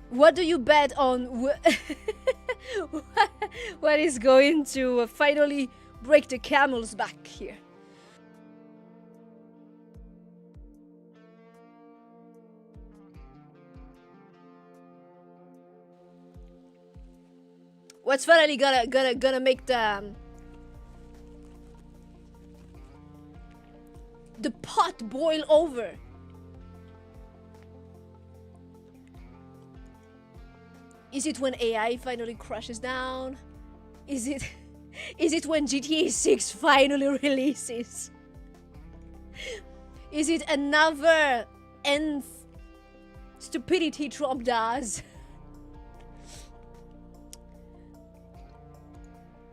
What do you bet on? What is going to finally break the camel's back here? What's finally gonna make the pot boil over? Is it when AI finally crashes down? Is it when GTA 6 finally releases? Is it another nth stupidity Trump does?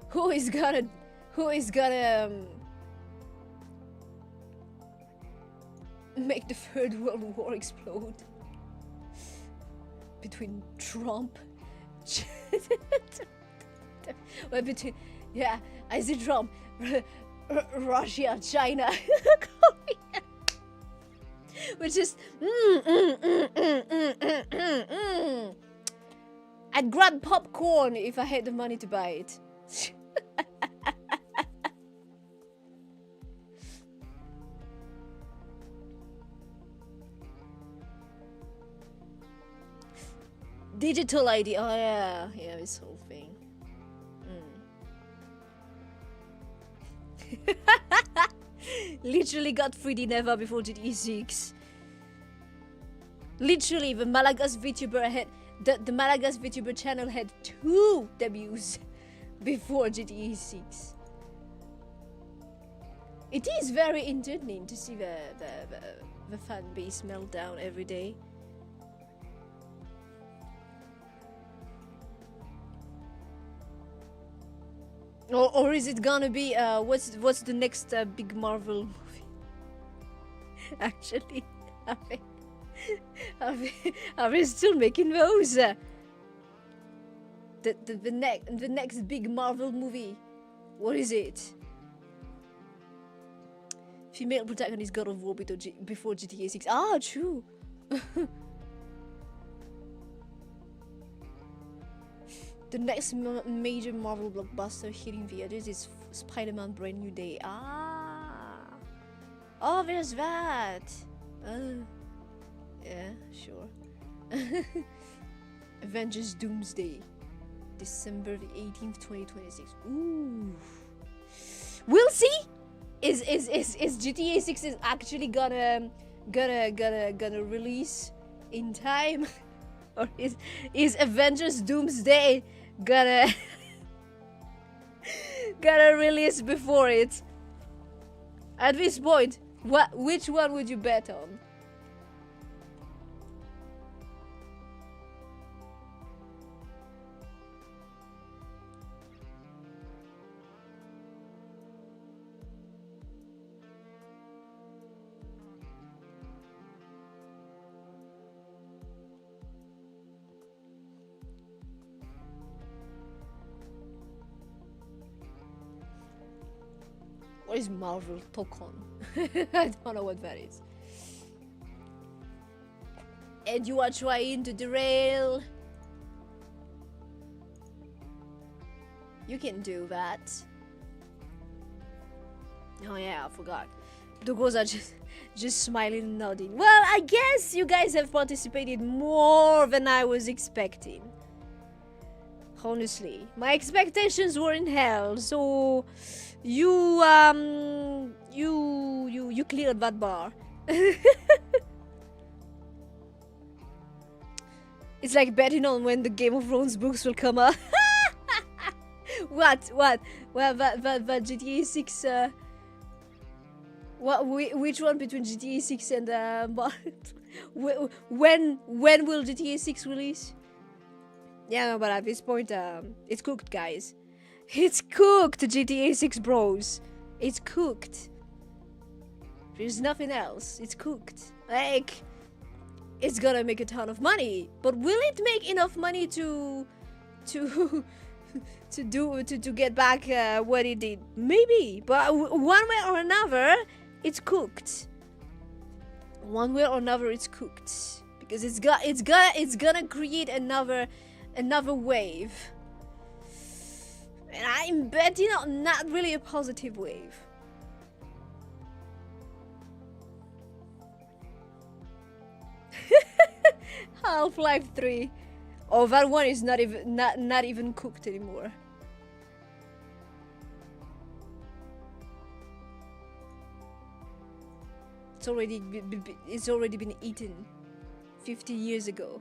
Who is gonna make the Third World War explode? Between Trump well, between, yeah, I see Trump, Russia, China, Korea. Which is I'd grab popcorn if I had the money to buy it. Digital ID. Oh yeah, yeah, this whole thing. Literally got 3D Neva before GTA 6. Literally, the Madagascar Vtuber had the Madagascar Vtuber channel had 2 debuts before GTA 6. It is very entertaining to see the fan base melt down every day. Or is it gonna be what's the next big Marvel movie? Actually, are we still making those? The next big Marvel movie. What is it? Female protagonist God of War before GTA 6. Ah, true. The next major Marvel blockbuster hitting theaters is Spider-Man Brand New Day. Ah. Oh, there's that. Yeah, sure. Avengers Doomsday. December the 18th, 2026. Ooh. We'll see. Is GTA 6 is actually gonna release in time? Or is Avengers Doomsday gonna release before it? At this point, which one would you bet on? What is Marvel Tokon? I don't know what that is. And you are trying to derail. You can do that. Oh yeah, I forgot. The girls are just smiling and nodding. Well, I guess you guys have participated more than I was expecting. Honestly, my expectations were in hell, so you cleared that bar. It's like betting on when the Game of Thrones books will come out. What? Well, that GTA 6. Which one between GTA 6 and when will GTA 6 release? Yeah, no, but at this point, it's cooked, guys. It's cooked, GTA 6 bros. It's cooked. There's nothing else. It's cooked. Like, it's gonna make a ton of money, but will it make enough money to get back what it did? Maybe, but one way or another, it's cooked. One way or another, it's cooked because it's gonna create another wave, and I'm betting on not really a positive wave. Half-Life 3. Oh, that one is not even cooked anymore. It's already been eaten 50 years ago.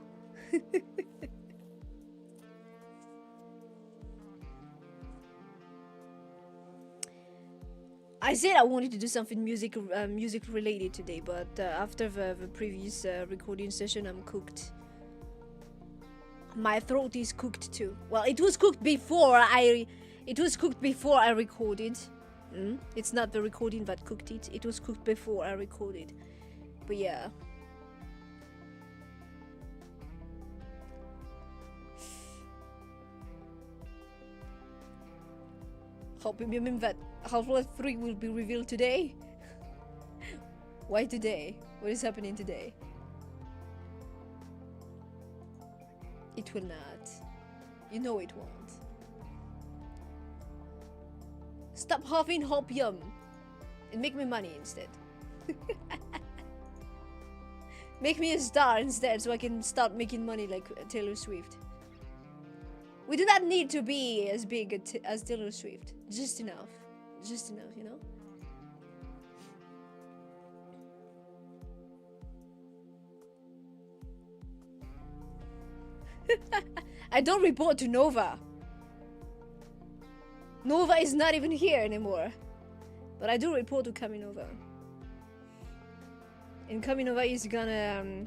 I said I wanted to do something music related today, but after the previous recording session, I'm cooked. My throat is cooked too. Well, it was cooked before I recorded. It's not the recording that cooked it. It was cooked before I recorded. But yeah. Hoping you mean that Half-Life 3 will be revealed today? Why today? What is happening today? It will not. You know it won't. Stop huffing hopium and make me money instead. Make me a star instead so I can start making money like Taylor Swift. We do not need to be as big as Taylor Swift. Just enough. Just enough, you know? I don't report to Nova. Nova is not even here anymore. But I do report to Kaminova. And Kaminova is gonna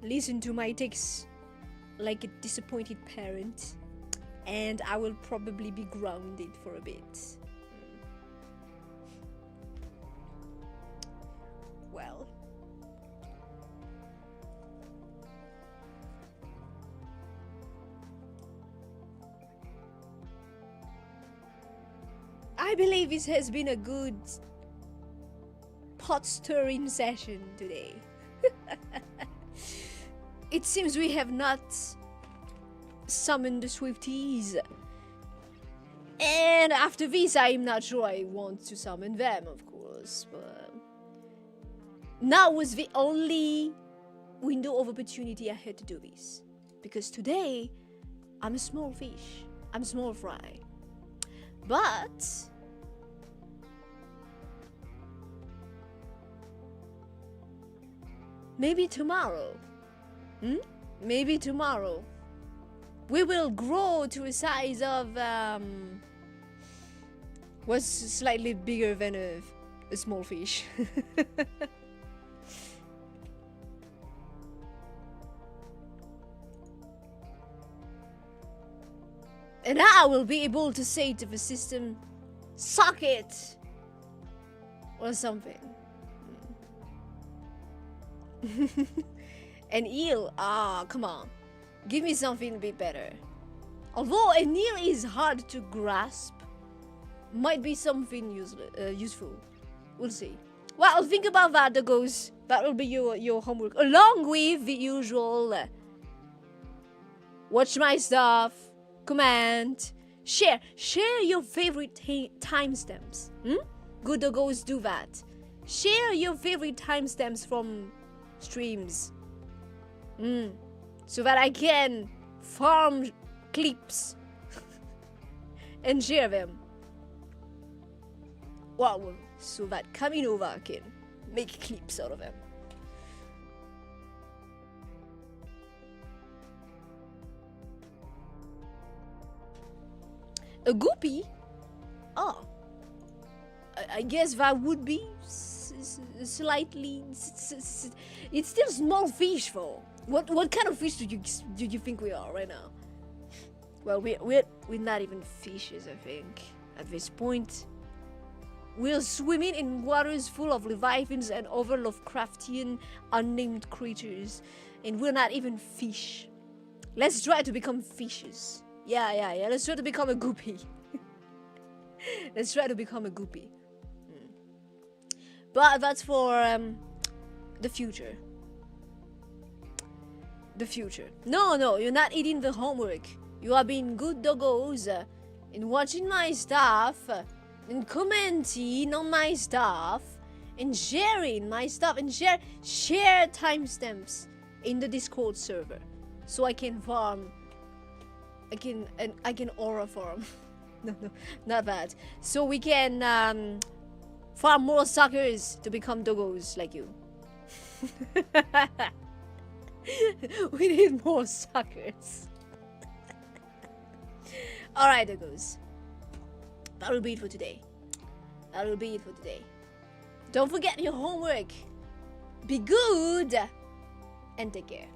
listen to my takes like a disappointed parent. And I will probably be grounded for a bit. Well. I believe this has been a good pot stirring session today. It seems we have not summoned the Swifties. And after this, I'm not sure I want to summon them, of course. But now was the only window of opportunity I had to do this. Because today, I'm a small fish. I'm small fry. But maybe tomorrow, maybe tomorrow, we will grow to a size of, what's slightly bigger than a small fish. And I will be able to say to the system, suck it! Or something. An eel? Ah, come on. Give me something a bit better. Although an eel is hard to grasp, might be something useful. We'll see. Well, think about that, Doggos. That will be your homework. Along with the usual watch my stuff, comment, share your favorite timestamps. Good Doggos, do that. Share your favorite timestamps from streams. So that I can farm clips and share them. Well, so that Kaminova can make clips out of them. A goopy? Oh. I guess that would be slightly... It's still small fish though. What kind of fish do you think we are right now? Well, we're not even fishes, I think, at this point. We're swimming in waters full of leviathans and other Lovecraftian unnamed creatures, and we're not even fish. Let's try to become fishes. Yeah. Let's try to become a goopy. Let's try to become a goopy. But that's for the future. The future. No, you're not eating the homework. You are being good doggos in watching my stuff, and commenting on my stuff, and sharing my stuff, and share timestamps in the Discord server, so I can farm. I can aura farm. No, not that. So we can farm more suckers to become doggos like you. We need more suckers. Alright, doggos. That will be it for today. Don't forget your homework. Be good and take care.